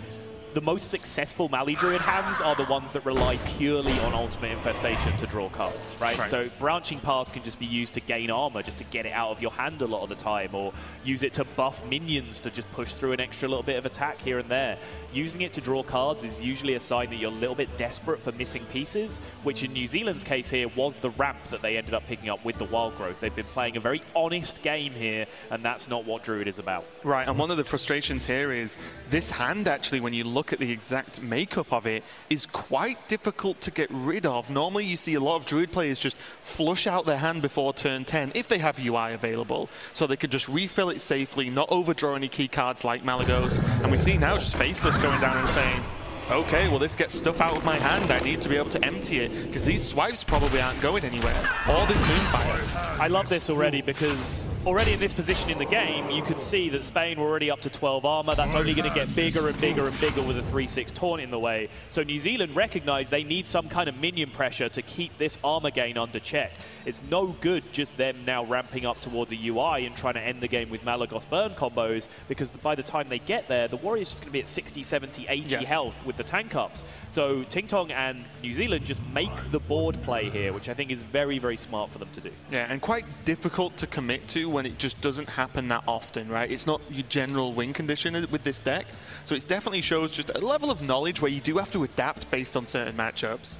the most successful Mali Druid hands are the ones that rely purely on Ultimate Infestation to draw cards, right? So branching paths can just be used to gain armor, just to get it out of your hand a lot of the time, or use it to buff minions to just push through an extra little bit of attack here and there. Using it to draw cards is usually a sign that you're a little bit desperate for missing pieces, which in New Zealand's case here was the ramp that they ended up picking up with the Wild Growth. They've been playing a very honest game here, and that's not what Druid is about. Right, and one of the frustrations here is this hand, actually, when you look at the exact makeup of it, is quite difficult to get rid of. Normally you see a lot of Druid players just flush out their hand before turn 10 if they have UI available, so they could just refill it safely, not overdraw any key cards like Malagos. And we see now just Faceless going down and saying, okay, well, this gets stuff out of my hand. I need to be able to empty it, because these swipes probably aren't going anywhere. All this Moonfire. I love this already, because already in this position in the game, you can see that Spain were already up to 12 armor. That's only going to get bigger and bigger and bigger with a 3-6 taunt in the way. So New Zealand recognize they need some kind of minion pressure to keep this armor gain under check. It's no good just them now ramping up towards a UI and trying to end the game with Malagos burn combos, because by the time they get there, the Warrior's just going to be at 60, 70, 80 health with the tank ups. So Ting Tong and New Zealand just make the board play here, which I think is very, very smart for them to do. Yeah, and quite difficult to commit to when it just doesn't happen that often, right? It's not your general win condition with this deck. So it definitely shows just a level of knowledge where you do have to adapt based on certain matchups.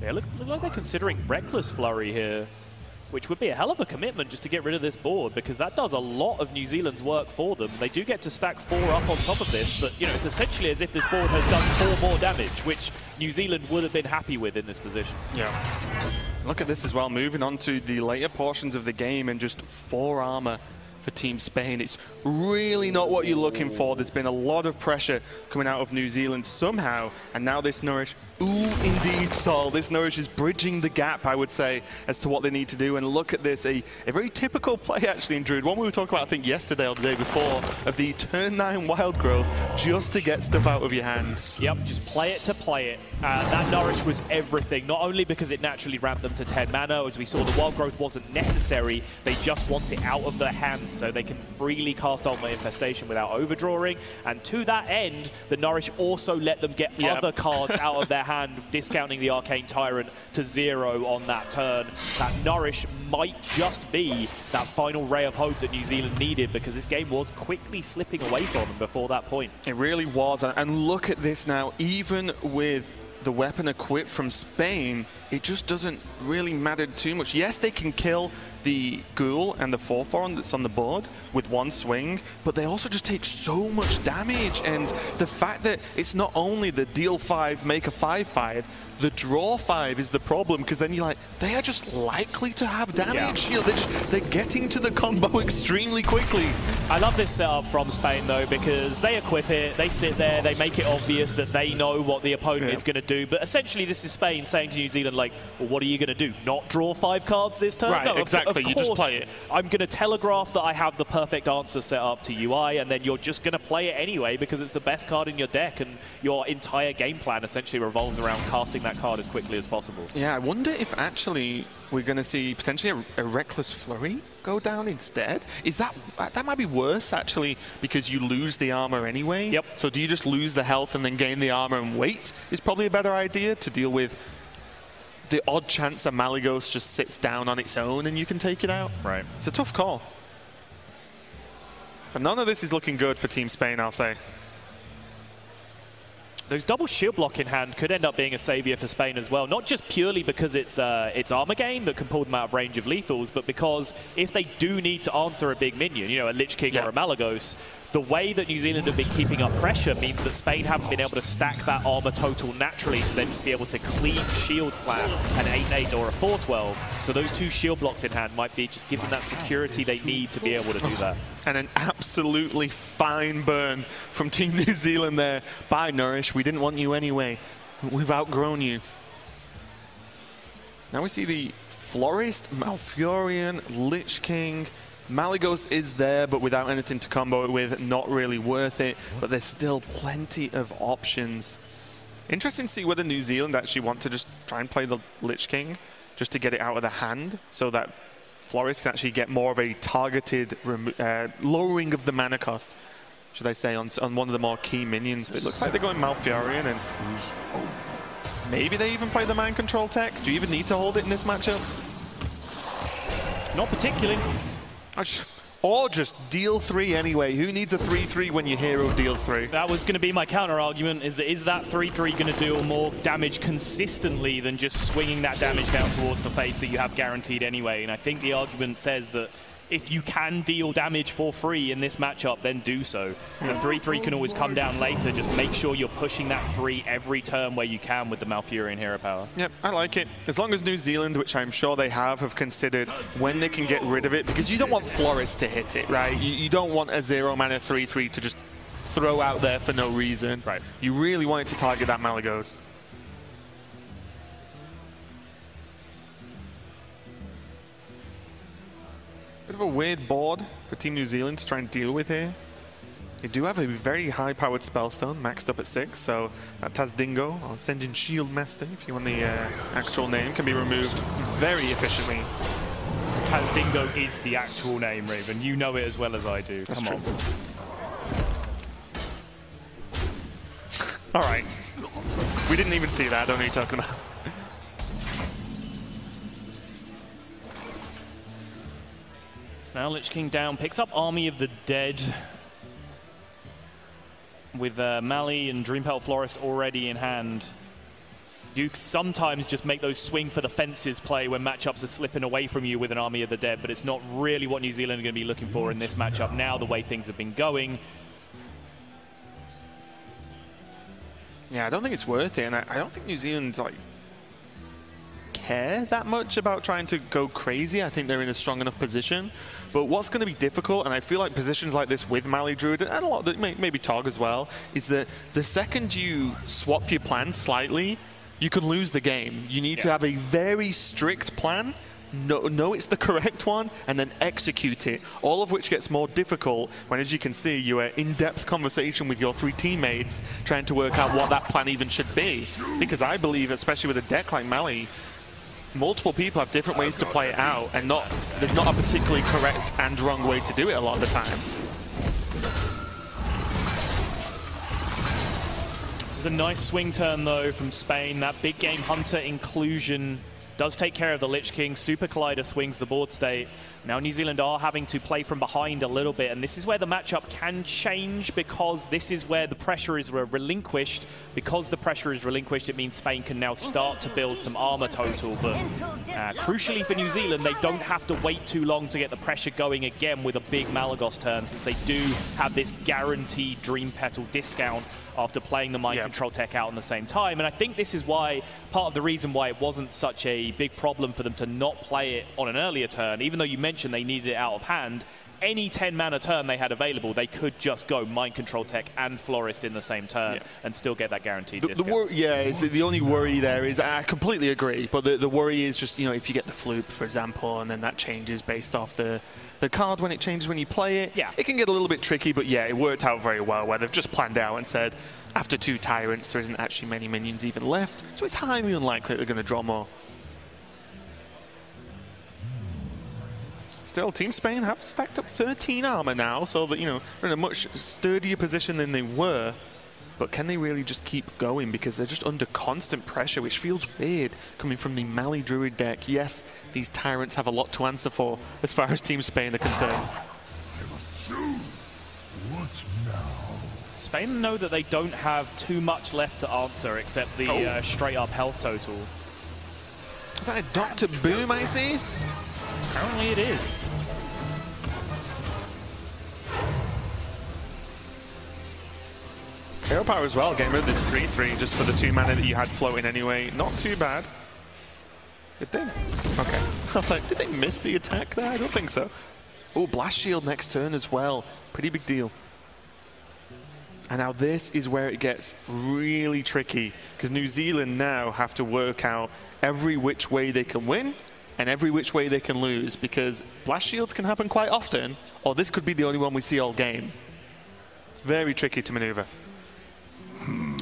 Yeah, look like they're considering Reckless Flurry here, which would be a hell of a commitment just to get rid of this board, because that does a lot of New Zealand's work for them. They do get to stack 4 up on top of this, but it's essentially as if this board has done 4 more damage, which New Zealand would have been happy with in this position. Yeah. Look at this as well, moving on to the later portions of the game, and just 4 armor for Team Spain. It's really not what you're looking for. There's been a lot of pressure coming out of New Zealand somehow, and now this Nourish, indeed, Sol, this Nourish is bridging the gap, I would say, as to what they need to do. And look at this, a very typical play actually in Druid, one we were talking about I think yesterday or the day before, of the turn 9 Wild Growth, just to get stuff out of your hand. Yep, just play it to play it. That Nourish was everything, not only because it naturally ramped them to 10 mana, as we saw the Wild Growth wasn't necessary, they just want it out of their hands so they can freely cast Ultimate Infestation without overdrawing. And to that end, the Nourish also let them get other cards out of their hand, discounting the Arcane Tyrant to 0 on that turn. That Nourish might just be that final ray of hope that New Zealand needed, because this game was quickly slipping away from them before that point. It really was, and look at this now, even with the weapon equipped from Spain, it just doesn't really matter too much. Yes, they can kill the Ghoul and the 4/4 that's on the board with one swing, but they also just take so much damage. And the fact that it's not only the deal 5, make a 5/5, the draw 5 is the problem, because then you're like, they are just likely to have damage. They're getting to the combo extremely quickly. I love this setup from Spain though, because they equip it, they sit there, they make it obvious that they know what the opponent is going to do. But essentially this is Spain saying to New Zealand, like, well, what are you going to do? Not draw 5 cards this turn? Right, No, exactly. exactly. You just play it. I'm going to telegraph that I have the perfect answer set up to UI, and then you're just going to play it anyway because it's the best card in your deck, and your entire game plan essentially revolves around casting that card as quickly as possible. Yeah, I wonder if actually we're going to see potentially a Reckless Flurry go down instead. Is that might be worse actually because you lose the armor anyway? Yep. So do you just lose the health and then gain the armor and wait? Is probably a better idea to deal with the odd chance a Malygos just sits down on its own and you can take it out. Right. It's a tough call. But none of this is looking good for Team Spain, I'll say. Those double shield block in hand could end up being a savior for Spain as well. Not just purely because it's armor gain that can pull them out of range of lethals, but because if they do need to answer a big minion, you know, a Lich King or a Malygos, the way that New Zealand have been keeping up pressure means that Spain haven't been able to stack that armor total naturally to then just be able to clean shield slap an 8-8 or a 4-12. So those two shield blocks in hand might be just giving that security they need to be able to do that. And an absolutely fine burn from Team New Zealand there. Bye, Nourish. We didn't want you anyway. We've outgrown you. Now we see the Florist, Malfurion, Lich King. Malygos is there, but without anything to combo it with, not really worth it. But there's still plenty of options. Interesting to see whether New Zealand actually want to just try and play the Lich King just to get it out of the hand so that Florist can actually get more of a targeted lowering of the mana cost, should I say, on one of the more key minions. But it looks like they're going Malfurion, and maybe they even play the mind control tech. Do you even need to hold it in this matchup? Not particularly. Or just deal 3 anyway. Who needs a 3-3 when your hero deals 3? That was going to be my counter argument, is that 3-3 going to deal more damage consistently than just swinging that damage down towards the face that you have guaranteed anyway? And I think the argument says that if you can deal damage for free in this matchup, then do so. The 3-3 can always come down later. Just make sure you're pushing that 3 every turn where you can with the Malfurion hero power. Yep, I like it. As long as New Zealand, which I'm sure they have considered when they can get rid of it, because you don't want Florist to hit it, right? You don't want a 0 mana 3-3 to just throw out there for no reason. Right. You really want it to target that Malygos. Bit of a weird board for Team New Zealand to try and deal with here. They do have a very high-powered Spellstone, maxed up at 6, so that Tazdingo, or Ascending Shield Master, if you want the actual name, can be removed very efficiently. Tazdingo is the actual name, Raven. You know it as well as I do. That's Come true. on. All right. We didn't even see that. I don't know what you're talking about. Now Lich King down, picks up Army of the Dead with Mali and Dream Petal Florist already in hand. You sometimes just make those swing for the fences play when matchups are slipping away from you with an Army of the Dead, but it's not really what New Zealand are going to be looking for in this matchup now, the way things have been going. Yeah, I don't think it's worth it, and I don't think New Zealand care that much about trying to go crazy. I think they're in a strong enough position. But what's going to be difficult, and I feel like positions like this with Mali Druid, and a lot that maybe Tog as well, is that the second you swap your plan slightly, you can lose the game. You need to have a very strict plan, know it's the correct one, and then execute it. All of which gets more difficult when, as you can see, you are in-depth conversation with your 3 teammates trying to work out what that plan even should be. Because I believe, especially with a deck like Mali, multiple people have different ways to play it out, and there's not a particularly correct and wrong way to do it a lot of the time. This is a nice swing turn, though, from Spain. That big game Hunter inclusion does take care of the Lich King. Super Collider swings the board state. Now New Zealand are having to play from behind a little bit, and this is where the matchup can change, because this is where the pressure is relinquished. Because the pressure is relinquished, it means Spain can now start to build some armor total, but crucially for New Zealand, they don't have to wait too long to get the pressure going again with a big Malygos turn, since they do have this guaranteed Dream Petal discount after playing the Mind Control tech out in the same time. And I think this is why, part of the reason why it wasn't such a big problem for them to not play it on an earlier turn, even though you mentioned they needed it out of hand, any 10 mana turn they had available, they could just go Mind Control Tech and Florist in the same turn and still get that guaranteed discount. The only worry there is, I completely agree, but the worry is just, if you get the Floop, for example, and then that changes based off the card when it changes when you play it. Yeah. It can get a little bit tricky, but yeah, it worked out very well where they've just planned out and said, after 2 Tyrants, there isn't actually many minions even left, so it's highly unlikely they're going to draw more. Still, Team Spain have stacked up 13 armor now, so that, they're in a much sturdier position than they were. But can they really just keep going? Because they're just under constant pressure, which feels weird coming from the Mali Druid deck. Yes, these Tyrants have a lot to answer for as far as Team Spain are concerned. Spain know that they don't have too much left to answer except the straight-up health total. Is that a Dr. Boom I see? Apparently it is. Hero Power as well, getting rid of this 3/3 just for the 2 mana that you had floating anyway. Not too bad. Did they? Okay. I was like, did they miss the attack there? I don't think so. Oh, Blast Shield next turn as well. Pretty big deal. And now this is where it gets really tricky, because New Zealand now have to work out every which way they can win and every which way they can lose, because Blast Shields can happen quite often, or this could be the only one we see all game. It's very tricky to maneuver.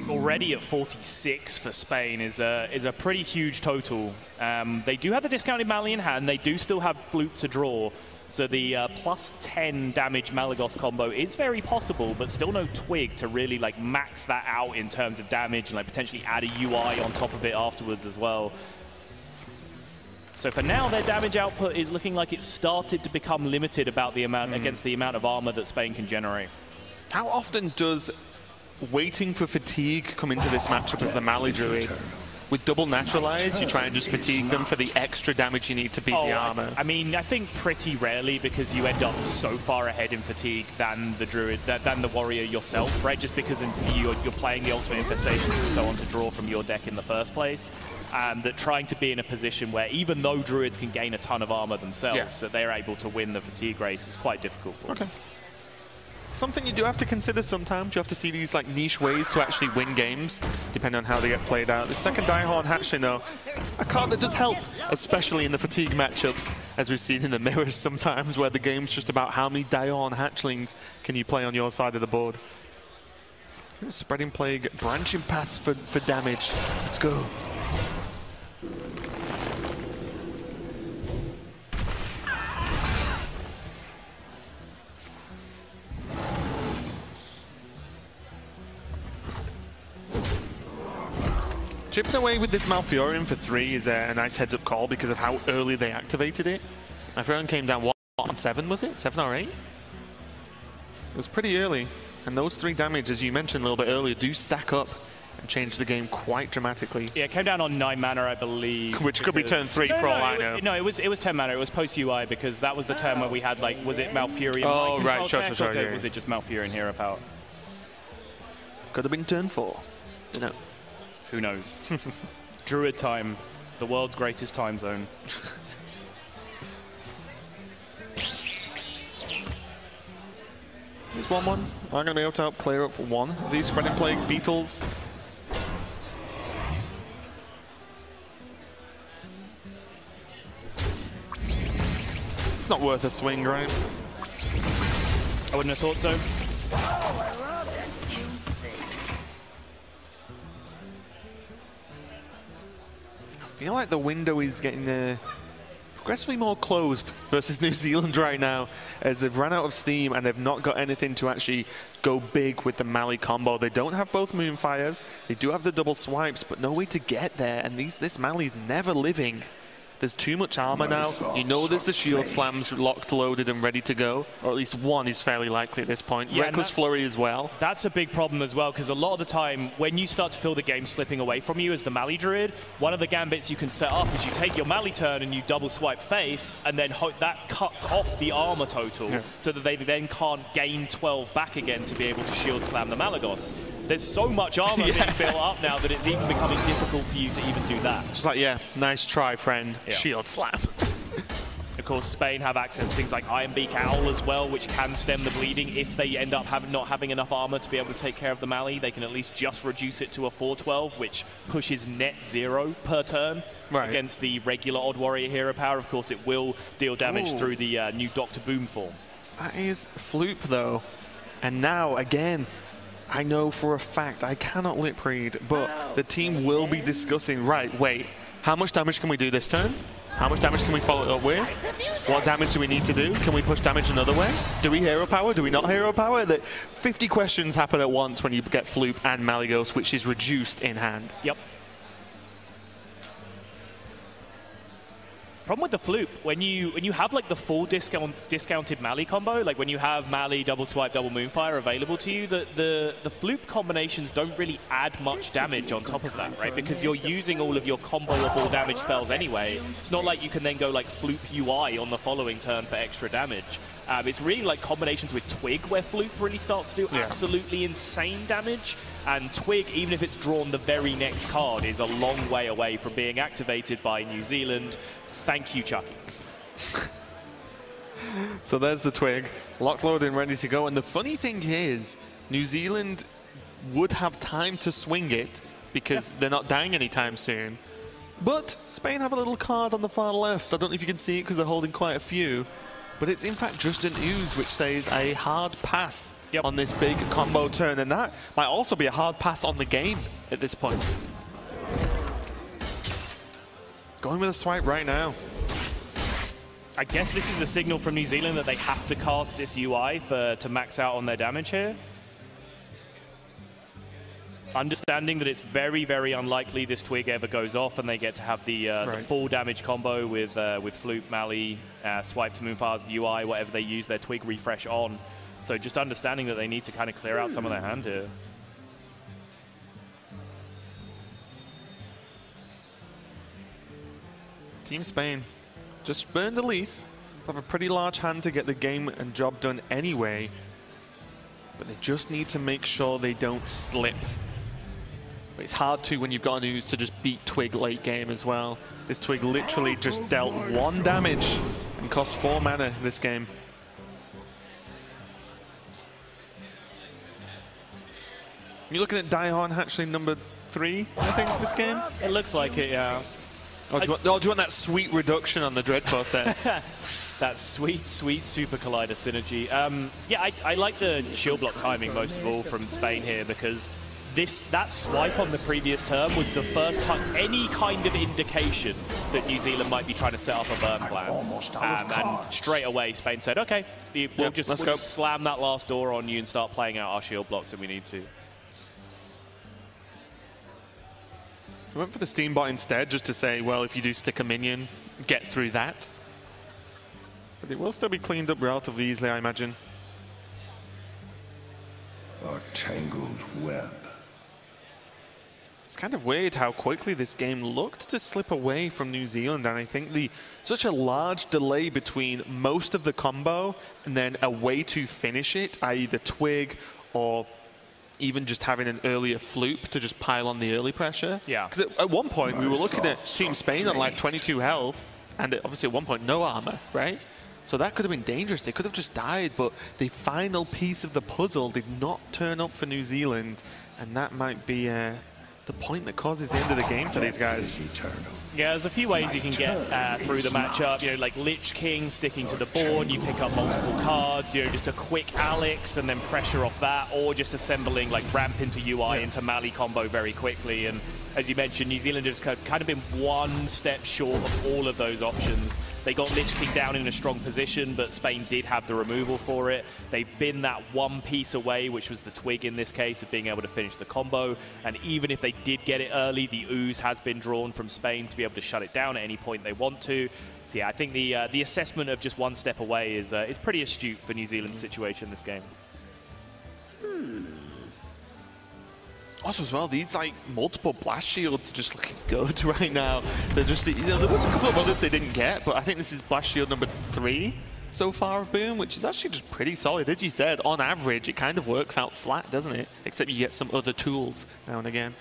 Already at 46 for Spain is a pretty huge total. They do have the discounted Mali in hand. They do still have Floop to draw. So the plus 10 damage Malagos combo is very possible, but still no Twig to really max that out in terms of damage and potentially add a UI on top of it afterwards as well. So for now, their damage output is looking like it's started to become limited about the amount against the amount of armor that Spain can generate. How often does waiting for fatigue come into this matchup as the Mali Druid? With double naturalize, you try and just fatigue them for the extra damage you need to beat the armor. I mean, I think pretty rarely, because you end up so far ahead in fatigue than the druid, than the warrior yourself, right? Just because you're playing the ultimate infestations and so on to draw from your deck in the first place. That trying to be in a position where even though druids can gain a ton of armor themselves, so they're able to win the fatigue race is quite difficult for them. Something you do have to consider sometimes. You have to see these niche ways to actually win games, depending on how they get played out. The second Diehorn Hatchling, though, a card that does help, especially in the fatigue matchups, as we've seen in the mirrors sometimes, where the game's just about how many Diehorn Hatchlings can you play on your side of the board. Spreading Plague, branching paths for damage. Let's go. Chipping away with this Malfurion for 3 is a nice heads-up call because of how early they activated it. Malfurion came down, what, on 7, was it? 7 or 8? It was pretty early. And those 3 damage, as you mentioned a little bit earlier, do stack up and change the game quite dramatically. Yeah, it came down on 9 mana, I believe. Which could be turn 3 for all I know. No, it was 10 mana. It was post-UI, because that was the turn where we had, was it Malfurion? Oh, right, sure, yeah. Was it just Malfurion Hero Power? Could have been turn 4. You know. Who knows? Druid time, the world's greatest time zone. These 1/1s are going to be able to help clear up one of these Spreading Plague beetles. It's not worth a swing, right? I wouldn't have thought so. I feel like the window is getting progressively more closed versus New Zealand right now, as they've run out of steam and they've not got anything to actually go big with the Mali combo. They don't have both Moonfires, they do have the double swipes, but no way to get there, and this Mali's never living. There's too much armor now. You know there's the shield slams locked, loaded, and ready to go. Or at least one is fairly likely at this point. Yeah, Reckless Flurry as well. That's a big problem as well, because a lot of the time, when you start to feel the game slipping away from you as the Mali Druid, one of the gambits you can set up is you take your Mali turn and you double swipe face, and then that cuts off the armor total, so that they then can't gain 12 back again to be able to shield slam the Malagos. There's so much armor being built up now that it's even becoming difficult for you to even do that. Just like, yeah, nice try, friend. Shield slam. course, Spain have access to things like Iron Beak Owl as well, which can stem the bleeding. If they end up not having enough armor to be able to take care of the Mali, they can at least just reduce it to a 412, which pushes net 0 per turn against the regular Odd Warrior hero power. Of course, it will deal damage through the new Dr. Boom form. That is Floop, though. And now, again, I know for a fact I cannot lip read, but the team will be discussing, right, wait, how much damage can we do this turn? How much damage can we follow it up with? What damage do we need to do? Can we push damage another way? Do we hero power? Do we not hero power? 50 questions happen at once when you get Floop and Malygos, which is reduced in hand. Yep. Problem with the Floop, when you have like the full discounted Mali combo, like when you have Mali, double swipe, double moonfire available to you, the Floop combinations don't really add much damage on top of that, right? Because you're using all of your combo of all damage spells anyway. It's not like you can then go like Floop UI on the following turn for extra damage. It's really like combinations with Twig where Floop really starts to do absolutely insane damage. And Twig, even if it's drawn the very next card, is a long way away from being activated by New Zealand. Thank you, Chucky. So there's the Twig, locked, loaded, and ready to go. And the funny thing is, New Zealand would have time to swing it because they're not dying anytime soon. But Spain have a little card on the far left. I don't know if you can see it because they're holding quite a few. But it's in fact just an ooze, which says a hard pass on this big combo turn. And that might also be a hard pass on the game at this point. Going with a swipe right now. I guess this is a signal from New Zealand that they have to cast this UI to max out on their damage here. Understanding that it's very, very unlikely this Twig ever goes off and they get to have the full damage combo with Floop, Mali, swipe to Moonfire's UI, whatever they use their Twig refresh on. So just understanding that they need to kind of clear out some of their hand here. Team Spain just burn the lease. Have a pretty large hand to get the game and job done anyway. But they just need to make sure they don't slip. But it's hard to when you've got an ooze to just beat Twig late game as well. This Twig literally just dealt 1 damage and cost 4 mana this game. You're looking at Daihon hatchling number 3, I think, this game? It looks like it, yeah. Oh, do you want that sweet reduction on the Dreadcore set? That sweet, sweet Super Collider synergy. Yeah, I like the shield block timing most of all from Spain here because that swipe on the previous turn was the first time any kind of indication that New Zealand might be trying to set up a burn plan. And straight away Spain said, okay, we'll just slam that last door on you and start playing out our shield blocks if we need to. I went for the Steambot instead, just to say, well, if you do stick a minion, get through that. But it will still be cleaned up relatively easily, I imagine. A tangled web. It's kind of weird how quickly this game looked to slip away from New Zealand, and I think such a large delay between most of the combo and then a way to finish it, i.e. the Twig or even just having an earlier Floop to just pile on the early pressure. Yeah. Because at one point, we were looking at Team Spain on like 22 health, and obviously at one point, no armor, right? So that could have been dangerous. They could have just died, but the final piece of the puzzle did not turn up for New Zealand, and that might be the point that causes the end of the game for these guys. Yeah, there's a few ways you can get through the matchup. You know, like Lich King sticking to the board, you pick up multiple cards, you know, just a quick Alex and then pressure off that, or just assembling like ramp into UI into Mali combo very quickly. And as you mentioned, New Zealand has kind of been one step short of all of those options. They got Lich King down in a strong position, but Spain did have the removal for it. They've been that one piece away, which was the Twig in this case, of being able to finish the combo. And even if they did get it early, the ooze has been drawn from Spain to be able to shut it down at any point they want to. So yeah, I think the assessment of just one step away is pretty astute for New Zealand's situation in this game. Also as well, these like multiple blast shields are just looking good right now. They're just, you know, there was a couple of others they didn't get, but I think this is blast shield number 3 so far of Boom, which is actually just pretty solid. As you said, on average, it kind of works out flat, doesn't it? Except you get some other tools now and again.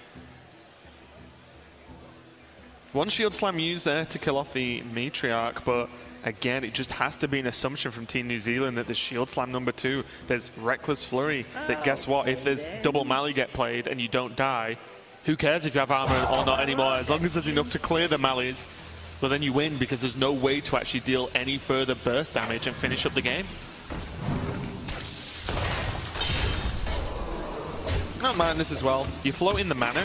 One shield slam used there to kill off the Matriarch, but again, it just has to be an assumption from Team New Zealand that there's Shield Slam #2, there's Reckless Flurry, that guess what, if there's double Mali get played and you don't die, who cares if you have armor or not anymore, as long as there's enough to clear the Malis, well then you win, because there's no way to actually deal any further burst damage and finish up the game. I don't mind this as well. You float in the mana,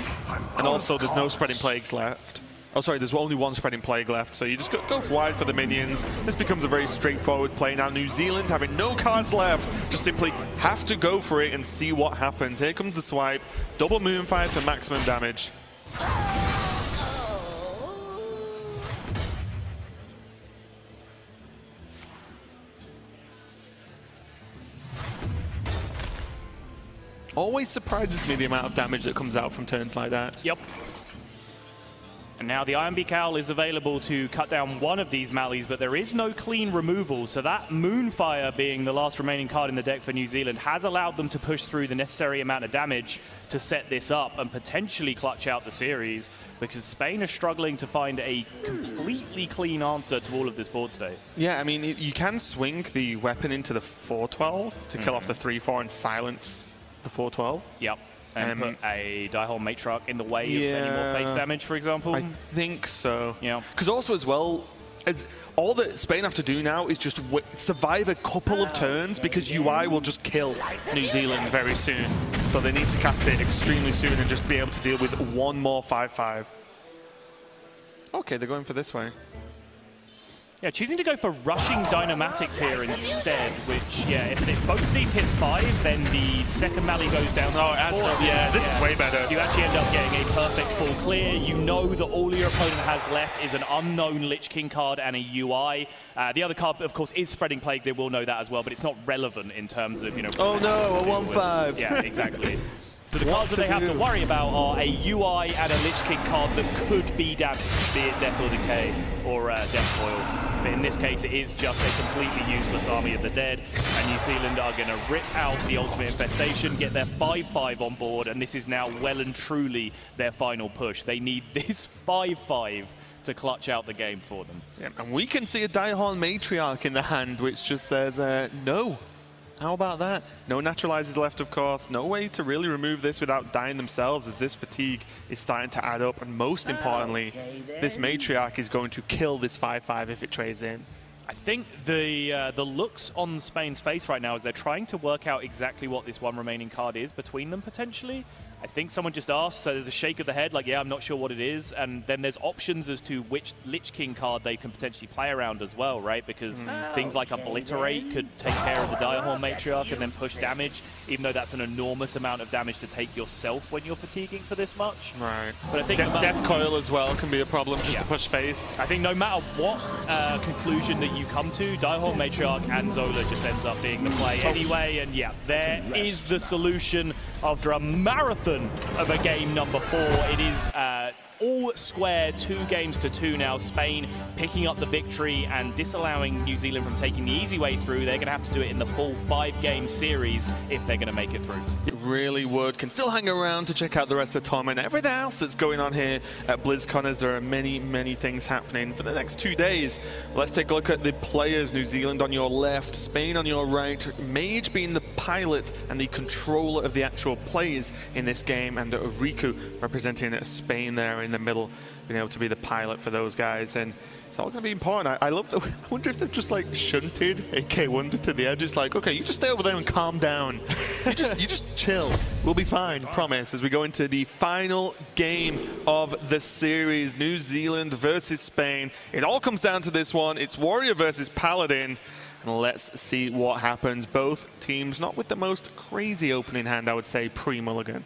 and also there's no Spreading Plagues left. Oh, sorry, there's only one Spreading Plague left, so you just go wide for the minions. This becomes a very straightforward play. Now New Zealand, having no cards left, just simply have to go for it and see what happens. Here comes the swipe. Double Moonfire for maximum damage. Always surprises me the amount of damage that comes out from turns like that. Yep. And now the Iron Beak Owl is available to cut down one of these Malis, but there is no clean removal. So that Moonfire, being the last remaining card in the deck for New Zealand, has allowed them to push through the necessary amount of damage to set this up and potentially clutch out the series, because Spain are struggling to find a completely clean answer to all of this board state. Yeah, I mean, you can swing the weapon into the 4-12 to kill off the 3-4 and silence the 4-12. Yep. And put a Diehole Matriarch in the way of any more face damage, for example? I think so. Yeah. Because also as well, as all that Spain have to do now is just survive a couple of turns, because UI will just kill New Zealand very soon. So they need to cast it extremely soon and just be able to deal with one more 5-5. Okay, they're going for this way. Yeah, choosing to go for rushing Dynamatics here instead, which, yeah, if both of these hit 5, then the second Mali goes down. Oh, absolutely. Yeah, this is way better. So you actually end up getting a perfect full clear. You know that all your opponent has left is an unknown Lich King card and a UI. The other card, of course, is Spreading Plague. They will know that as well, but it's not relevant in terms of, you know... Oh no, a 1-5. Yeah, exactly. So the cards that they have to worry about are a UI and a Lich King card that could be damaged, be it Death or Decay or Death Foil. But in this case, it is just a completely useless Army of the Dead, and New Zealand are going to rip out the Ultimate Infestation, get their 5-5 on board, and this is now well and truly their final push. They need this 5-5 to clutch out the game for them. Yeah, and we can see a Diehole Matriarch in the hand, which just says, no. How about that? No naturalizers left, of course. No way to really remove this without dying themselves, as this fatigue is starting to add up. And most importantly, this Matriarch is going to kill this 5-5 if it trades in. I think the looks on Spain's face right now is they're trying to work out exactly what this one remaining card is between them, potentially. I think someone just asked, so there's a shake of the head, like, yeah, I'm not sure what it is. And then there's options as to which Lich King card they can potentially play around as well, right? Because things like Obliterate could take care of the Diehole Matriarch and then push damage, even though that's an enormous amount of damage to take yourself when you're fatiguing for this much. Right. But I think Death Coil as well can be a problem, just to push face. I think no matter what conclusion that you come to, Diehole Matriarch and Zola just ends up being the play anyway. And yeah, there is the solution after a marathon of a game number 4. It is all square, 2-2 now. Spain picking up the victory and disallowing New Zealand from taking the easy way through. They're going to have to do it in the full 5-game series if they're going to make it through. It really would. Can still hang around to check out the rest of the tournament. Everything else that's going on here at BlizzCon, as there are many, many things happening for the next 2 days. Let's take a look at the players. New Zealand on your left, Spain on your right. Mage being the pilot and the controller of the actual plays in this game, and Riku representing Spain there in the middle, being able to be the pilot for those guys. And it's all going to be important. I love that. I wonder if they've just like shunted AK Wonder to the edge. It's like, okay, you just stay over there and calm down. you just chill. We'll be fine, promise, as we go into the final game of the series. New Zealand versus Spain. It all comes down to this one. It's Warrior versus Paladin. And let's see what happens. Both teams not with the most crazy opening hand, I would say, pre-Mulligan.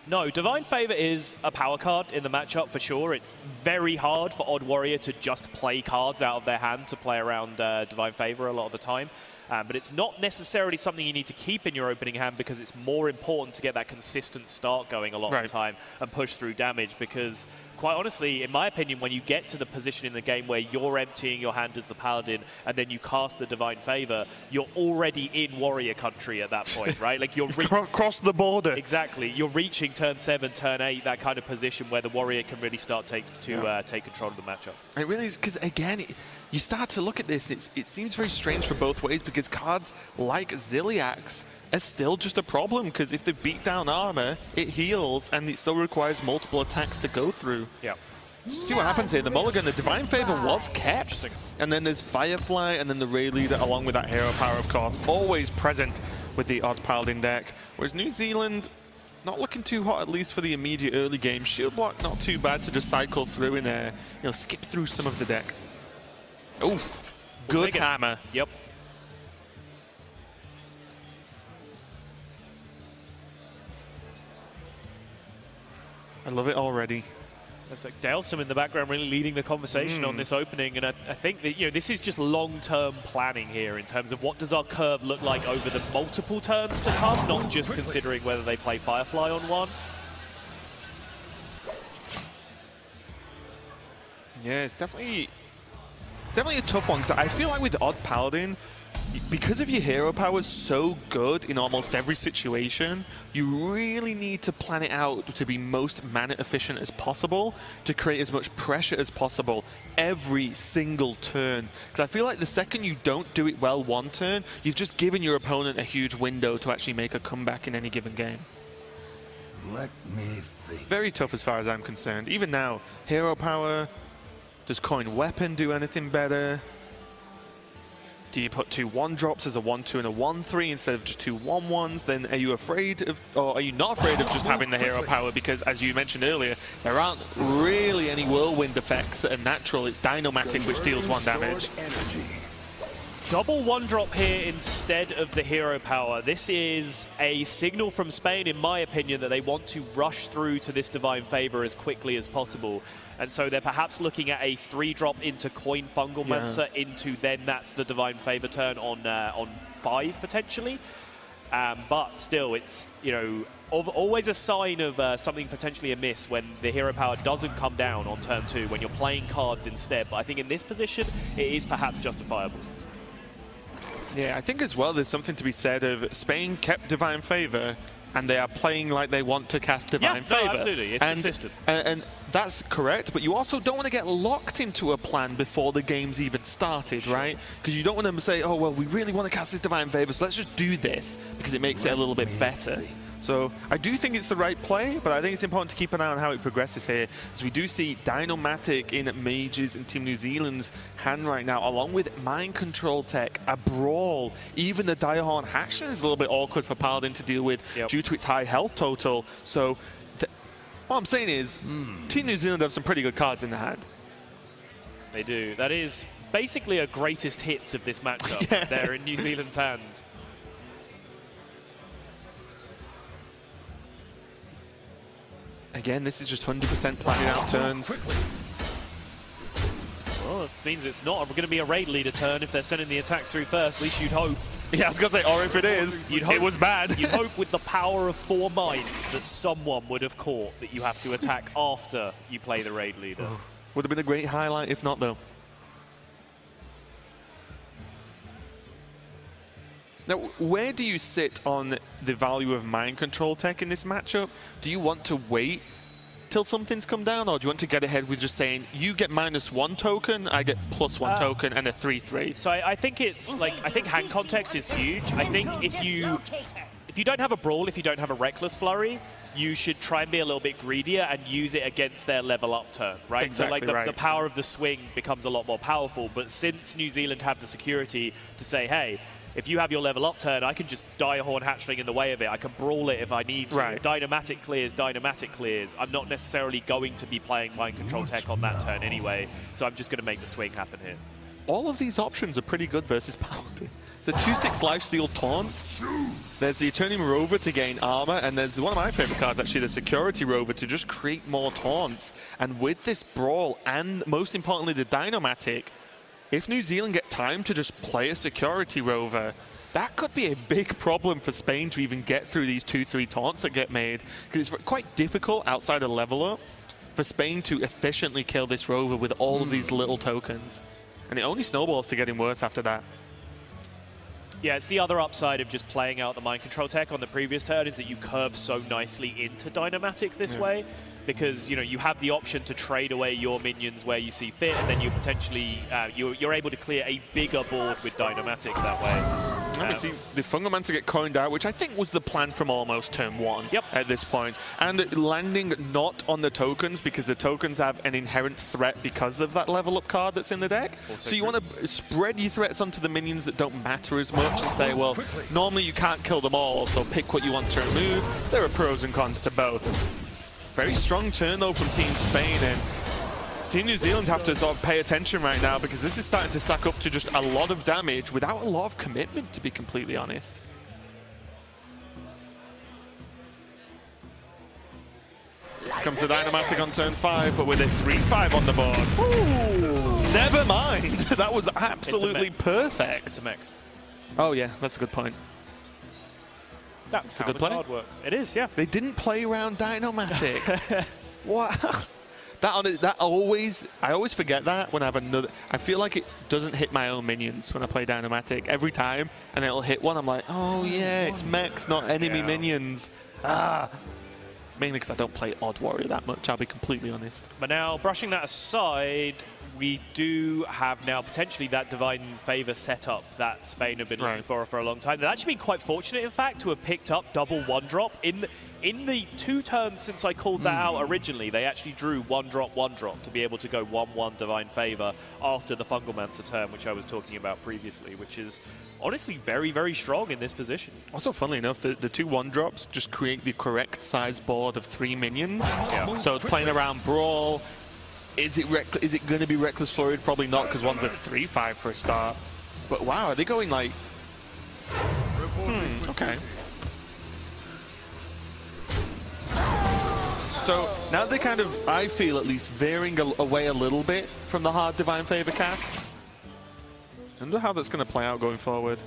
No, Divine Favor is a power card in the matchup for sure. It's very hard for Odd Warrior to just play cards out of their hand to play around Divine Favor a lot of the time. But it's not necessarily something you need to keep in your opening hand, because it's more important to get that consistent start going a lot of the time and push through damage. Because quite honestly, in my opinion, when you get to the position in the game where you're emptying your hand as the Paladin and then you cast the Divine Favor, you're already in Warrior country at that point, right? Like you're across the border. Exactly. You're reaching turn 7, turn 8, that kind of position where the Warrior can really start take control of the matchup. It really is, because again, you start to look at this, and it seems very strange for both ways, because cards like Ziliax are still just a problem, because if they beat down armor, it heals, and it still requires multiple attacks to go through. Yeah. So see what happens here. The mulligan, the Divine Favor was kept, and then there's Firefly, and then the Raid Leader, along with that Hero Power, of course, always present with the odd Paladin deck. Whereas New Zealand, not looking too hot, at least for the immediate early game. Shield block, not too bad to just cycle through and skip through some of the deck. Oof, good hammer. Yep. I love it already. It's like Dalesome in the background really leading the conversation on this opening, and I think that this is just long-term planning here in terms of what does our curve look like over the multiple turns to come, not just considering whether they play Firefly on one. Yeah, it's definitely a tough one, because I feel like with Odd Paladin, because of your hero power so good in almost every situation, you really need to plan it out to be most mana efficient as possible, to create as much pressure as possible every single turn. Because I feel like the second you don't do it well one turn, you've just given your opponent a huge window to actually make a comeback in any given game. Let me think. Very tough as far as I'm concerned. Even now, hero power, does Coin Weapon do anything better? Do you put 2 1-drops as a 1-2 and a 1-3 instead of just 2 1-1s? Then are you afraid of, or are you not afraid of just having the hero power? Because as you mentioned earlier, there aren't really any whirlwind effects that are natural. It's Dynomatic, which deals 1 damage. Double 1-drop here instead of the hero power. This is a signal from Spain, in my opinion, that they want to rush through to this Divine Favor as quickly as possible. And so they're perhaps looking at a 3-drop into Coin Fungalmancer into then that's the Divine Favor turn on 5 potentially. But still, it's always a sign of something potentially amiss when the hero power doesn't come down on turn 2 when you're playing cards instead. But I think in this position, it is perhaps justifiable. Yeah, I think as well there's something to be said of Spain kept Divine Favor, and they are playing like they want to cast Divine Favor. No, absolutely. It's consistent. And that's correct, but you also don't want to get locked into a plan before the game's even started, right? Because you don't want to say, oh, well, we really want to cast this Divine Favor, so let's just do this, because it makes it a little bit better. So I do think it's the right play, but I think it's important to keep an eye on how it progresses here, as we do see Dynomatic in Mages and Team New Zealand's hand right now, along with Mind Control tech, a Brawl. Even the Direhorn Hatchling is a little bit awkward for Paladin to deal with due to its high health total. So what I'm saying is, Team New Zealand have some pretty good cards in the hand. They do. That is basically a greatest hits of this matchup there in New Zealand's hand. Again, this is just 100% planning out turns. Well, it means it's not going to be a raid leader turn if they're sending the attacks through first. At least you'd hope. Yeah, I was going to say, or if it is, it was bad. You'd hope with the power of 4 minds that someone would have caught that you have to attack after you play the raid leader. Would have been a great highlight, if not, though. Now, where do you sit on the value of Mind Control tech in this matchup? Do you want to wait till something's come down, or do you want to get ahead with just saying, you get -1 token, I get +1 token, and a 3/3? So I think it's like, I think hand context is huge. I think if you don't have a Brawl, if you don't have a Reckless Flurry, you should try and be a little bit greedier and use it against their level up turn, right? Exactly, so like the power of the swing becomes a lot more powerful. But since New Zealand have the security to say, hey, if you have your level up turn, I can just Direhorn Hatchling in the way of it. I can Brawl it if I need to. Right. Dynomatic clears. I'm not necessarily going to be playing Mind Control tech on that turn anyway, so I'm just going to make the swing happen here. All of these options are pretty good versus Paladin. It's a 2/6 lifesteal taunt. There's the Eternium Rover to gain armor, and there's one of my favorite cards, actually, the Security Rover, to just create more taunts. And with this Brawl, and most importantly, the Dynomatic, if New Zealand get time to just play a Security Rover, that could be a big problem for Spain to even get through these 2-3 taunts that get made, because it's quite difficult outside of level up for Spain to efficiently kill this Rover with all of these little tokens. And it only snowballs to getting worse after that. Yeah, it's the other upside of just playing out the mind control tech on the previous turn is that you curve so nicely into Dynomatic this way, because you have the option to trade away your minions where you see fit, and then you potentially you're able to clear a bigger board with Dynomatic that way. Obviously, the Fungomancer get coined out, which I think was the plan from almost turn 1 at this point. And landing not on the tokens, because the tokens have an inherent threat because of that level up card that's in the deck. Also so you want to spread your threats onto the minions that don't matter as much and say, well, normally you can't kill them all, so pick what you want to remove. There are pros and cons to both. Very strong turn, though, from Team Spain, and Team New Zealand have to sort of pay attention right now, because this is starting to stack up to just a lot of damage without a lot of commitment, to be completely honest. Comes to Dynomatic on turn 5, but with a 3-5 on the board. Ooh, never mind. That was absolutely perfect. It's a mech. Oh, yeah, that's a good point. That's a how good the play. card works. It is, yeah. They didn't play around Dynomatic. What? I always forget that when I have another. I feel like it doesn't hit my own minions when I play Dynomatic every time, and it'll hit one. I'm like, oh yeah, it's mechs, not enemy minions. Mainly because I don't play Odd Warrior that much, I'll be completely honest. But now, brushing that aside, we do have now potentially that Divine Favor setup that Spain have been looking for a long time. They've actually been quite fortunate, in fact, to have picked up double 1-drop. In the 2 turns since I called that out originally, they actually drew 1-drop, 1-drop to be able to go 1-1 Divine Favor after the Fungomancer turn, which I was talking about previously, which is honestly very, very strong in this position. Also, funnily enough, the 2 1-drops just create the correct size board of 3 minions. So playing around Brawl, is it going to be Reckless Flurried? Probably not, because one's a 3-5 for a start. But wow, are they going like... okay. So now they're kind of, I feel at least, veering away a little bit from the hard Divine Favor cast. I wonder how that's going to play out going forward.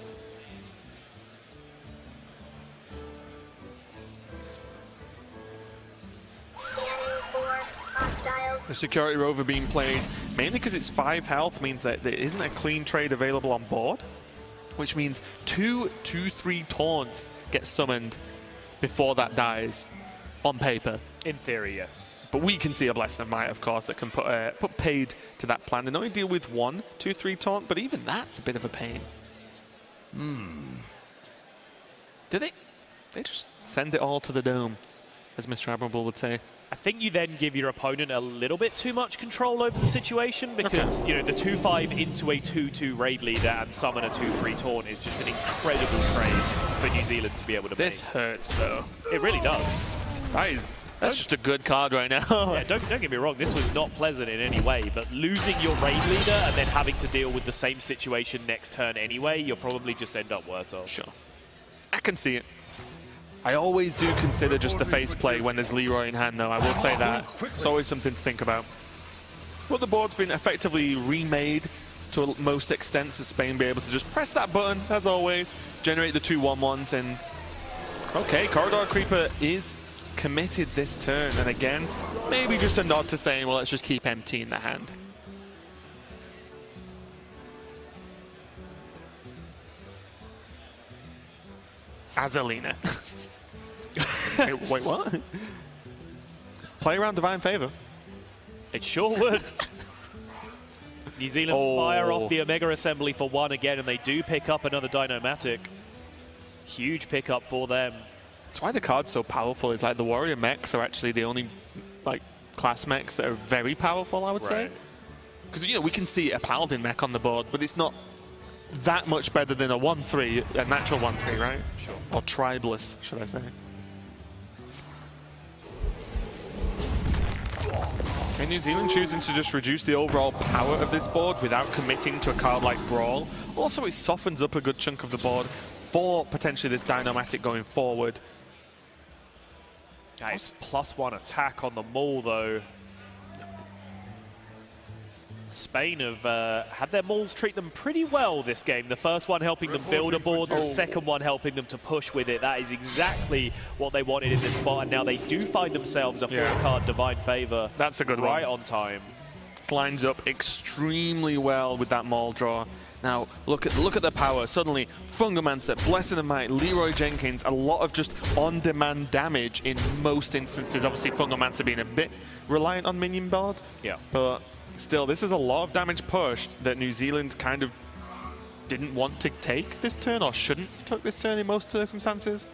The Security Rover being played mainly because it's 5 health means that there isn't a clean trade available on board, which means 2/2/3 taunts get summoned before that dies on paper. In theory, yes. But we can see a Blessing of Might, of course, that can put paid to that plan. They only deal with 1/2/3 taunt, but even that's a bit of a pain. Do they? They just send it all to the dome, as Mr. Admirable would say. I think you then give your opponent a little bit too much control over the situation, because the 2-5 into a 2-2 raid leader and summon a 2-3 taunt is just an incredible trade for New Zealand to be able to This hurts, though. It really does. That's just a good card right now. Yeah, don't get me wrong, this was not pleasant in any way, but losing your raid leader and then having to deal with the same situation next turn anyway, you'll probably just end up worse off. Sure. I can see it. I always do consider just the face play when there's Leroy in hand, though. I will say that. It's always something to think about. Well, the board's been effectively remade to most extents, as Spain be able to just press that button, as always, generate the 2 1-1s, and... Okay, Corridor Creeper is committed this turn, and again, maybe just a nod to saying, well, let's just keep empty in the hand. Azalina. Wait, what? Play around Divine Favor. It sure would. New Zealand fire off the Omega Assembly for 1 again, and they do pick up another Dynomatic. Huge pickup for them. That's why the card's so powerful. It's like the Warrior mechs are actually the only class mechs that are very powerful, I would say. Because we can see a Paladin mech on the board, but it's not that much better than a 1-3, a natural 1-3, right? Sure. Or Tribeless, should I say. And New Zealand choosing to just reduce the overall power of this board without committing to a card like Brawl. Also, it softens up a good chunk of the board for potentially this Dynomatic going forward. Nice. +1 attack on the Maul, though. Spain have had their Mauls treat them pretty well this game. The first one helping them build a board, the second one helping them to push with it. That is exactly what they wanted in this spot, and now they do find themselves a 4-card Divine Favor. That's a good right one. On time. This lines up extremely well with that Maul draw. Now, look at the power. Suddenly, Fungomancer, Blessing of Might, Leroy Jenkins, a lot of just on-demand damage in most instances. Obviously, Fungomancer being a bit reliant on minion build. Yeah. But still, this is a lot of damage pushed that New Zealand kind of didn't want to take this turn, or shouldn't have took this turn in most circumstances.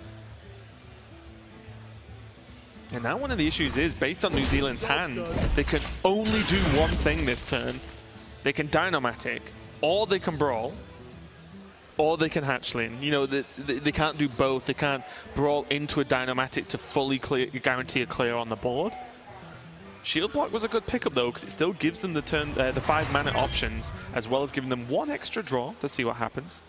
And now one of the issues is, based on New Zealand's hand, they can only do one thing this turn. They can Dynomatic, or they can Brawl, or they can Hatchling. You know, they can't do both. They can't Brawl into a Dynomatic to fully guarantee a clear on the board. Shield Block was a good pickup though, because it still gives them the 5 mana options, as well as giving them 1 extra draw to see what happens.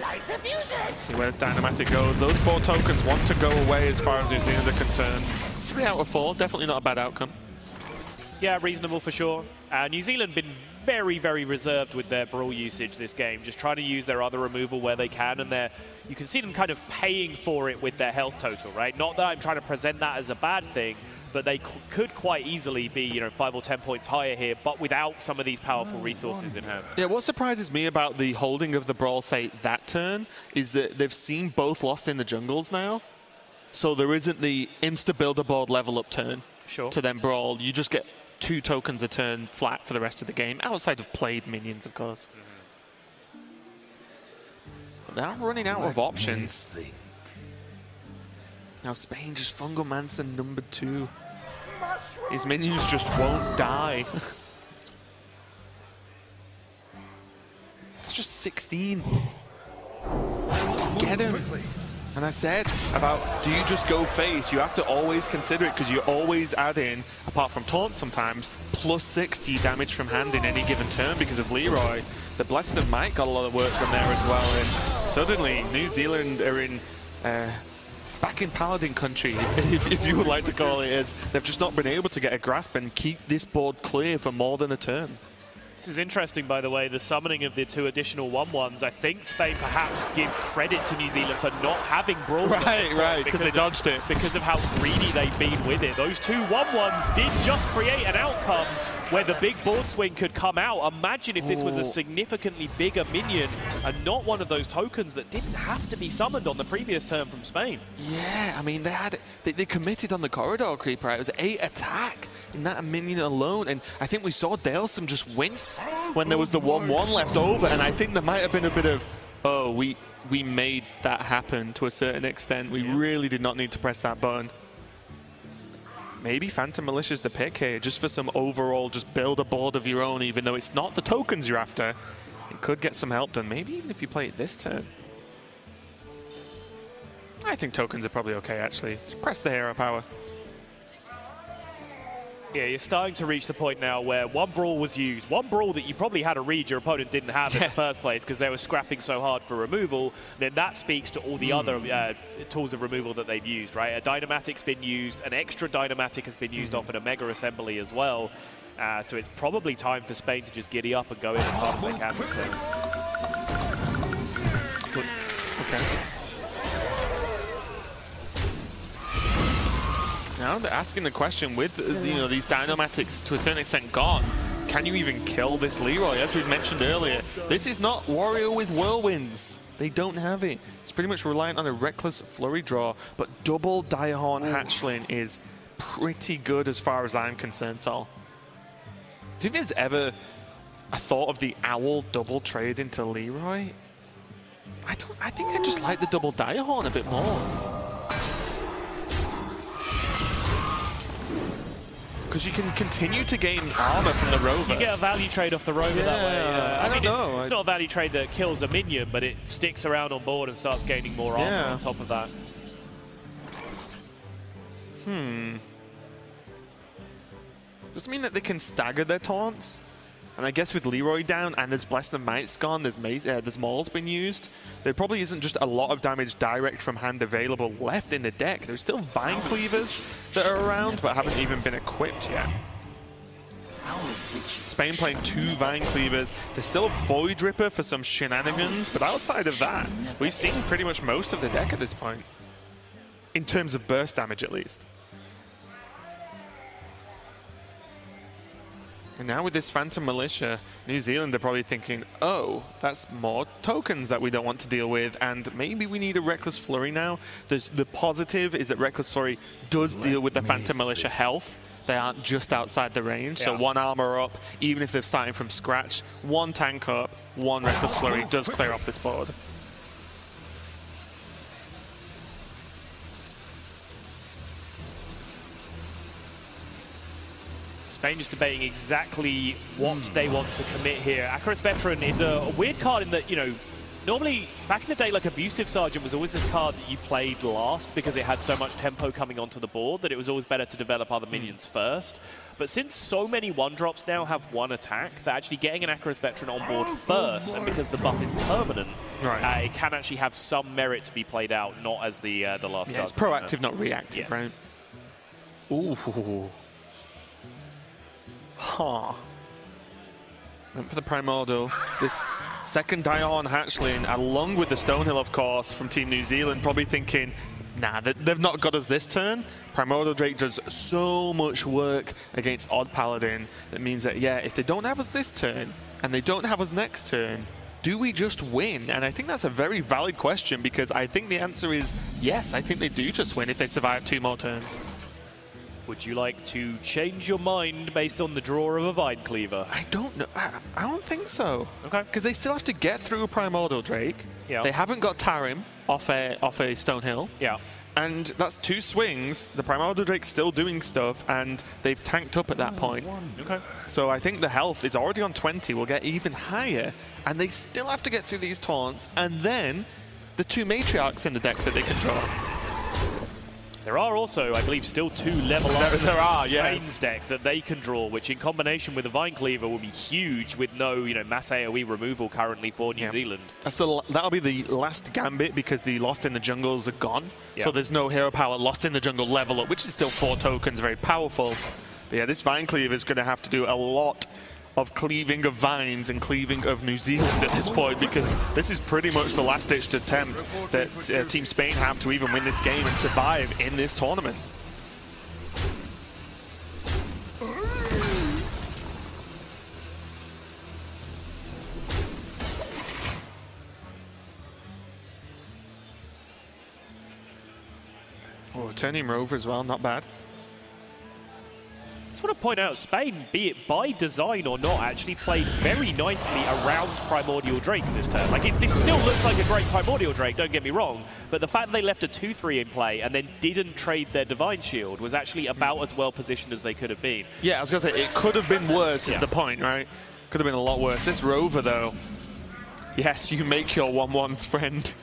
Light the fuses! See where this Dynomatic goes. Those 4 tokens want to go away as far as New Zealand are concerned. 3 out of 4, definitely not a bad outcome. Yeah, reasonable for sure. New Zealand been very, very reserved with their Brawl usage this game, just trying to use their other removal where they can, and you can see them kind of paying for it with their health total, right? Not that I'm trying to present that as a bad thing, but they could quite easily be, you know, 5 or 10 points higher here, but without some of these powerful resources in hand. Yeah, what surprises me about the holding of the Brawl, say, that turn, is that they've seen both Lost in the Jungles now, so there isn't the insta-build-a-board level-up turn to then Brawl. You just get 2 tokens a turn flat for the rest of the game, outside of played minions, of course. But they're running out of options. Now Spain just Fungomancer number 2. His minions just won't die. It's just 16. Get him. And I said about, do you just go face? You have to always consider it, because you always add in, apart from taunt sometimes, plus 60 damage from hand in any given turn because of Leroy. The Blessing of Might got a lot of work done there as well, and suddenly New Zealand are in back in Paladin country, if you would like to call it as. They've just not been able to get a grasp and keep this board clear for more than a turn. This is interesting, by the way, the summoning of the 2 additional 1/1s. I think Spain perhaps give credit to New Zealand for not having Brawl. Right, because they dodged it. Because of how greedy they've been with it. Those 2 1/1s did just create an outcome where the big board swing could come out. Imagine if this was a significantly bigger minion and not one of those tokens that didn't have to be summoned on the previous turn from Spain. Yeah, I mean, they committed on the corridor creep, right? It was 8 attack in that minion alone, and I think we saw Dalesome just wince when there was the 1/1 left over, and I think there might have been a bit of, oh, we made that happen to a certain extent. We really did not need to press that button. Maybe Phantom Militia's the pick here, just for some overall, just build a board of your own, even though it's not the tokens you're after. It could get some help done, maybe even if you play it this turn. I think tokens are probably okay, actually. Just press the hero power. Yeah, you're starting to reach the point now where 1 Brawl was used. 1 Brawl that you probably had a read your opponent didn't have in the first place because they were scrapping so hard for removal. Then that speaks to all the other tools of removal that they've used, right? A Dynomatic's been used, an extra Dynomatic has been used off in a Mega Assembly as well. So it's probably time for Spain to just giddy up and go in as hard as they can this thing. Okay. Now they're asking the question, with these Dynomatics to a certain extent gone, can you even kill this Leroy? As we mentioned earlier, this is not Warrior with Whirlwinds. They don't have it. It's pretty much reliant on a reckless flurry draw, but double Direhorn Hatchling is pretty good as far as I'm concerned, Sol. Do you think there's ever a thought of the Owl double trade into Leroy? I think I just like the double Direhorn a bit more. Because you can continue to gain armor from the Rover. You get a value trade off the Rover that way. I don't know. It's not a value trade that kills a minion, but it sticks around on board and starts gaining more armor on top of that. Does it mean that they can stagger their taunts? And I guess with Leroy down and there's Blessed of Might's gone, there's Maul's been used, there probably isn't just a lot of damage direct from hand available left in the deck. There's still Vine Cleavers that are around but haven't even been equipped yet. Spain playing 2 Vine Cleavers. There's still a Void Ripper for some shenanigans, but outside of that, we've seen pretty much most of the deck at this point. In terms of burst damage, at least. And now with this Phantom Militia, New Zealand are probably thinking, oh, that's more tokens that we don't want to deal with, and maybe we need a Reckless Flurry now. The positive is that Reckless Flurry does deal with the Phantom Militia health. They aren't just outside the range, so one armor up, even if they're starting from scratch, one tank up, one Reckless Flurry does clear off this board. Spain just debating exactly what they want to commit here. Acarus Veteran is a weird card in that, you know, normally back in the day, like Abusive Sergeant was always this card that you played last because it had so much tempo coming onto the board that it was always better to develop other minions first. But since so many 1-drops now have one attack, that actually getting an Acarus Veteran on board first, and because the buff is permanent, it can actually have some merit to be played out, not as the last card. It's proactive, not reactive, right? Ooh. Huh. Went for the Primordial. This second Dion hatchling, along with the Stonehill, of course, from Team New Zealand, probably thinking, nah, they've not got us this turn. Primordial Drake does so much work against Odd Paladin. That means that, yeah, if they don't have us this turn, and they don't have us next turn, do we just win? And I think that's a very valid question, because I think the answer is yes, I think they do just win if they survive 2 more turns. Would you like to change your mind based on the draw of a Vine Cleaver? I don't know. I don't think so. Okay. Because they still have to get through a Primordial Drake. Yeah. They haven't got Tarim off a Stonehill. Yeah. And that's 2 swings. The Primordial Drake's still doing stuff, and they've tanked up at that point. Okay. So I think the health is already on 20. Will get even higher, and they still have to get through these taunts, and then the 2 Matriarchs in the deck that they can draw. There are also, I believe, still 2 level ups in Spain's deck that they can draw, which in combination with the Vine Cleaver will be huge with no, you know, mass AoE removal currently for New Zealand. So that'll be the last gambit because the Lost in the Jungles are gone. So there's no hero power Lost in the Jungle level up, which is still 4 tokens, very powerful. But yeah, this Vine Cleaver is going to have to do a lot of cleaving of vines and cleaving of New Zealand at this point, because this is pretty much the last-ditched attempt that Team Spain have to even win this game and survive in this tournament. Oh, Eternium Rover as well, not bad. I just want to point out, Spain, be it by design or not, actually played very nicely around Primordial Drake this turn. Like, this still looks like a great Primordial Drake, don't get me wrong, but the fact that they left a 2-3 in play and then didn't trade their Divine Shield was actually about as well positioned as they could have been. Yeah, I was going to say, it could have been worse is the point, right? Could have been a lot worse. This Rover, though, yes, you make your 1/1s, friend.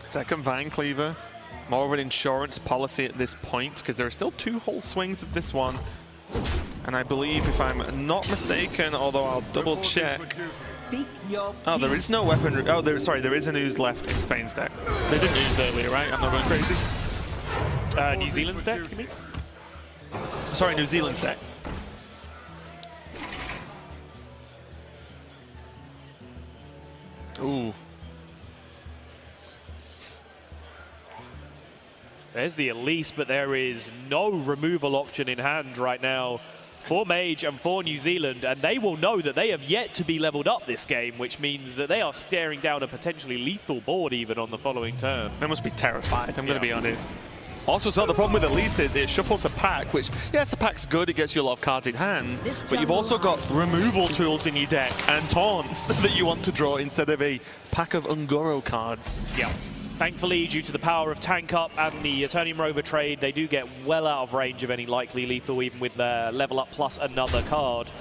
Second Vine Cleaver. More of an insurance policy at this point, because there are still 2 whole swings of this one. And I believe, if I'm not mistaken, although I'll double check. Oh, there is no weapon. Oh, sorry, there is an ooze left in Spain's deck. They didn't ooze earlier, right? I'm not going crazy. New Zealand's deck, you mean? Sorry, New Zealand's deck. Ooh. There's the Elise, but there is no removal option in hand right now for Mage and for New Zealand, and they will know that they have yet to be leveled up this game, which means that they are staring down a potentially lethal board even on the following turn. They must be terrified, I'm going to be honest. Also, so the problem with Elise is it shuffles a pack, which, yes, a pack's good, it gets you a lot of cards in hand, but you've also got removal tools in your deck and taunts that you want to draw instead of a pack of Ungoro cards. Yeah. Thankfully, due to the power of Tank Up and the Eternium Rover trade, they do get well out of range of any likely lethal, even with their level up plus another card.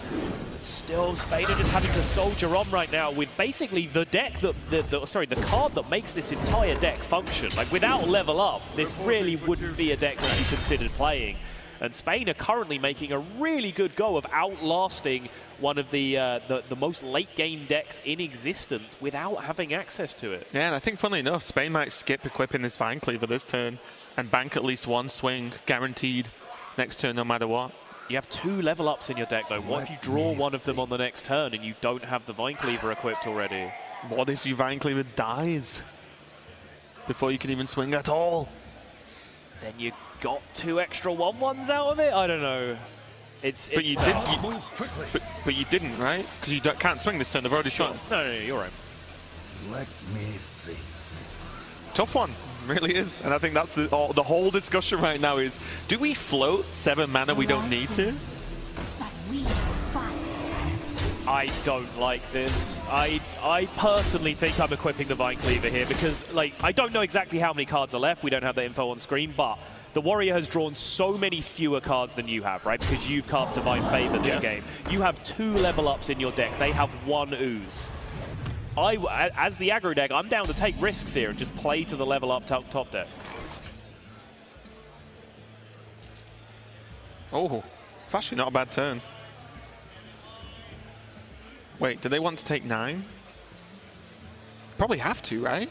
Still, Spain are just having to soldier on right now with basically the deck the card that makes this entire deck function. Like, without level up, this really wouldn't be a deck that you considered playing. And Spain are currently making a really good go of outlasting one of the most late-game decks in existence without having access to it. Yeah, and I think, funnily enough, Spain might skip equipping this Vine Cleaver this turn and bank at least 1 swing, guaranteed, next turn no matter what. You have 2 level ups in your deck, though. What if you draw one of them on the next turn and you don't have the Vine Cleaver equipped already? What if your Vine Cleaver dies before you can even swing at all? Then you got 2 extra 1/1s out of it. I don't know. It's but you didn't. But you didn't, right? Because you can't swing this turn. They've already swung. No, you're right. Let me think. Tough one, really is. And I think that's the whole discussion right now is: do we float 7 mana we don't need to? But we fight. I don't like this. I personally think I'm equipping the Vine Cleaver here because, like, I don't know exactly how many cards are left. We don't have the info on screen, but the Warrior has drawn so many fewer cards than you have, right? Because you've cast Divine Favor this game. You have 2 level ups in your deck. They have 1 ooze. As the aggro deck, I'm down to take risks here and just play to the level up top deck. Oh, it's actually not a bad turn. Wait, do they want to take 9? Probably have to, right?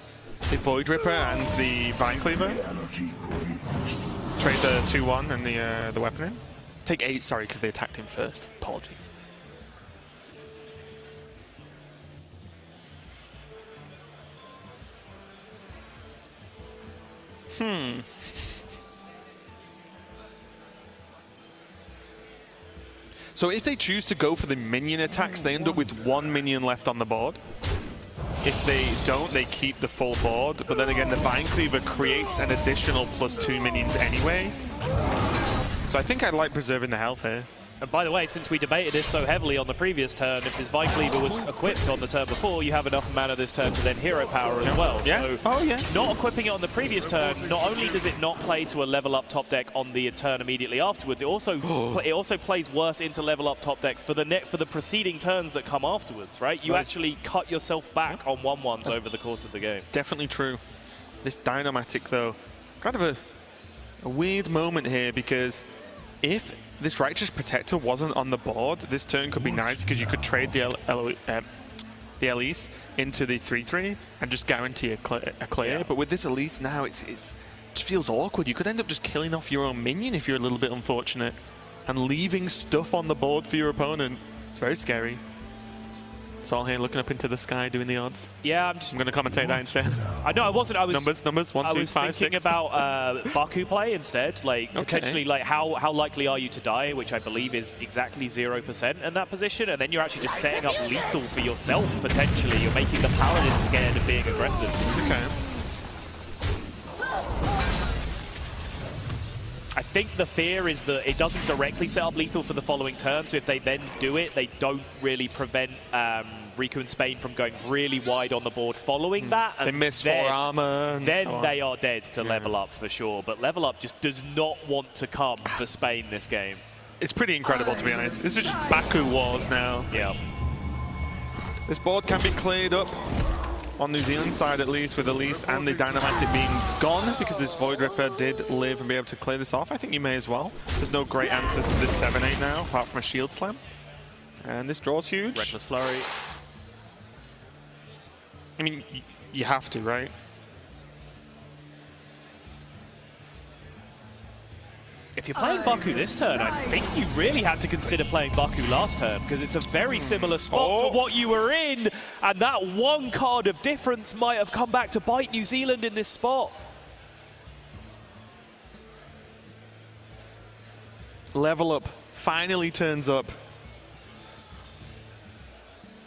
The Void Ripper and the Vine Cleaver. Trade the 2/1 and the weapon in. Take 8, sorry, because they attacked him first. Apologies. So if they choose to go for the minion attacks, they end up with 1 minion left on the board. If they don't, they keep the full board. But then again, the Vine Cleaver creates an additional +2 minions anyway. So I think I'd like preserving the health here. And by the way, since we debated this so heavily on the previous turn, if this Vine Cleaver was equipped on the turn before, you have enough mana this turn to then hero power as well. Yeah. So not equipping it on the previous turn, not only does it not play to a level up top deck on the turn immediately afterwards, it also plays worse into level up top decks for the preceding turns that come afterwards, right? You actually cut yourself back on 1/1s over the course of the game. Definitely true. This Dynamatic though, kind of a weird moment here, because if this Righteous Protector wasn't on the board, this turn could be nice because you could trade the Elise into the 3/3 and just guarantee a clear. But with this Elise now, it just feels awkward. You could end up just killing off your own minion if you're a little bit unfortunate and leaving stuff on the board for your opponent. It's very scary. Saul here looking up into the sky doing the odds. Yeah, I'm going to commentate that instead. I know I wasn't. I was numbers 1, 2, 5, 6. I was thinking about Baku play instead. Like potentially, like how likely are you to die, which I believe is exactly 0% in that position, and then you're actually just setting up lethal for yourself potentially. You're making the Paladin scared of being aggressive. Okay. I think the fear is that it doesn't directly set up lethal for the following turn, so if they then do it, they don't really prevent Riku and Spain from going really wide on the board following that. And they miss 4 armor. Then they are dead to level up for sure, but level up just does not want to come for Spain this game. It's pretty incredible, to be honest. This is just Baku Wars now. Yeah. This board can be cleared up on New Zealand side, at least, with Elise and the Dynamatic being gone, because this Void Ripper did live and be able to clear this off. I think you may as well. There's no great answers to this 7/8 now, apart from a Shield Slam. And this draw's huge. Reckless Flurry. I mean, you have to, right? If you're playing Baku this turn, I think you really had to consider playing Baku last turn, because it's a very similar spot to what you were in, and that 1 card of difference might have come back to bite New Zealand in this spot. Level up finally turns up.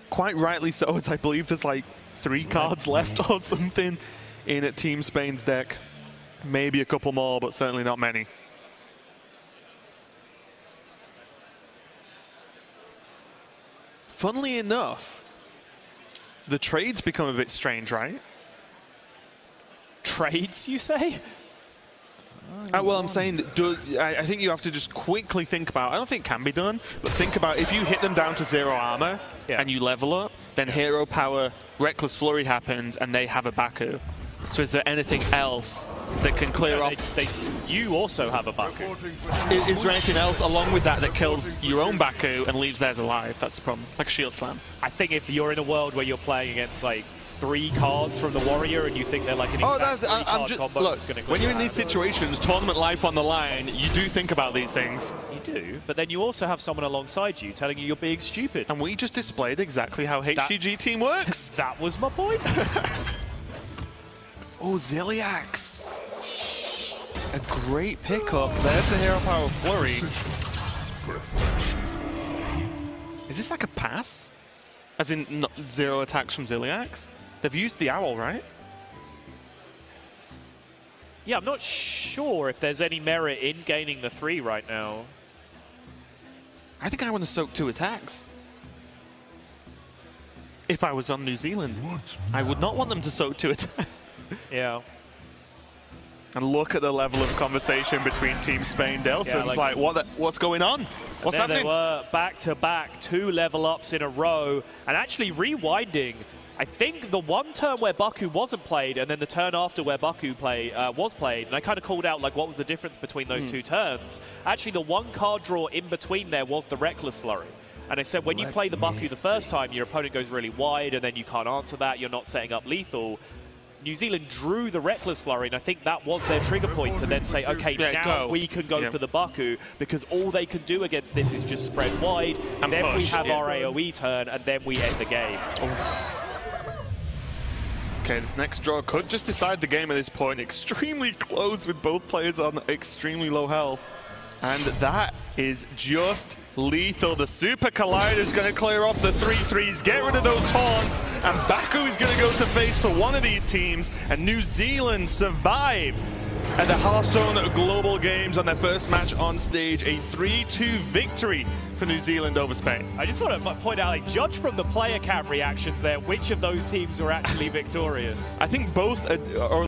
Quite rightly so, as I believe there's like 3 cards left or something in at Team Spain's deck. Maybe a couple more, but certainly not many. Funnily enough, the trades become a bit strange, right? Trades, you say? Well, I'm saying, I think you have to just quickly think about, I don't think it can be done, but think about if you hit them down to 0 armor and you level up, then Hero Power, Reckless Flurry happens, and they have a Baku. So is there anything else that can clear off? You also have a Baku. Is there anything else along with that that kills your own Baku and leaves theirs alive? That's the problem. Like a Shield Slam. I think if you're in a world where you're playing against like 3 cards from the Warrior and you think they're like an exact 3-card combo that's going to when you're in these situations, tournament life on the line, you do think about these things. You do, but then you also have someone alongside you telling you you're being stupid. And we just displayed exactly how HGG team works. That was my point. Oh, Ziliax. A great pickup. There's the hero power flurry. Is this like a pass? As in 0 attacks from Ziliax? They've used the owl, right? Yeah, I'm not sure if there's any merit in gaining the 3 right now. I think I want to soak 2 attacks. If I was on New Zealand, I would not want them to soak 2 attacks. Yeah. And look at the level of conversation between Team Spain. Delson's like what's going on? What's there happening? They were back-to-back 2 level ups in a row, and actually rewinding. I think the one turn where Baku wasn't played, and then the turn after where Baku was played, and I kind of called out like what was the difference between those 2 turns. Actually, the one card draw in between there was the Reckless Flurry. And I said when you play the Baku the first time, your opponent goes really wide, and then you can't answer that, you're not setting up lethal. New Zealand drew the Reckless Flurry, and I think that was their trigger point to then say, okay, now we can go for the Baku, because all they can do against this is just spread wide, and then we have our AoE turn, and then we end the game. Okay, this next draw could just decide the game at this point. Extremely close with both players on extremely low health. And that is just lethal. The Super Collider is going to clear off the 3-3s, get rid of those taunts, and Baku is going to go to face for one of these teams, and New Zealand survive at the Hearthstone Global Games on their first match on stage. A 3-2 victory for New Zealand over Spain. I just want to point out, like, judge from the player cam reactions there, which of those teams were actually victorious. I think both are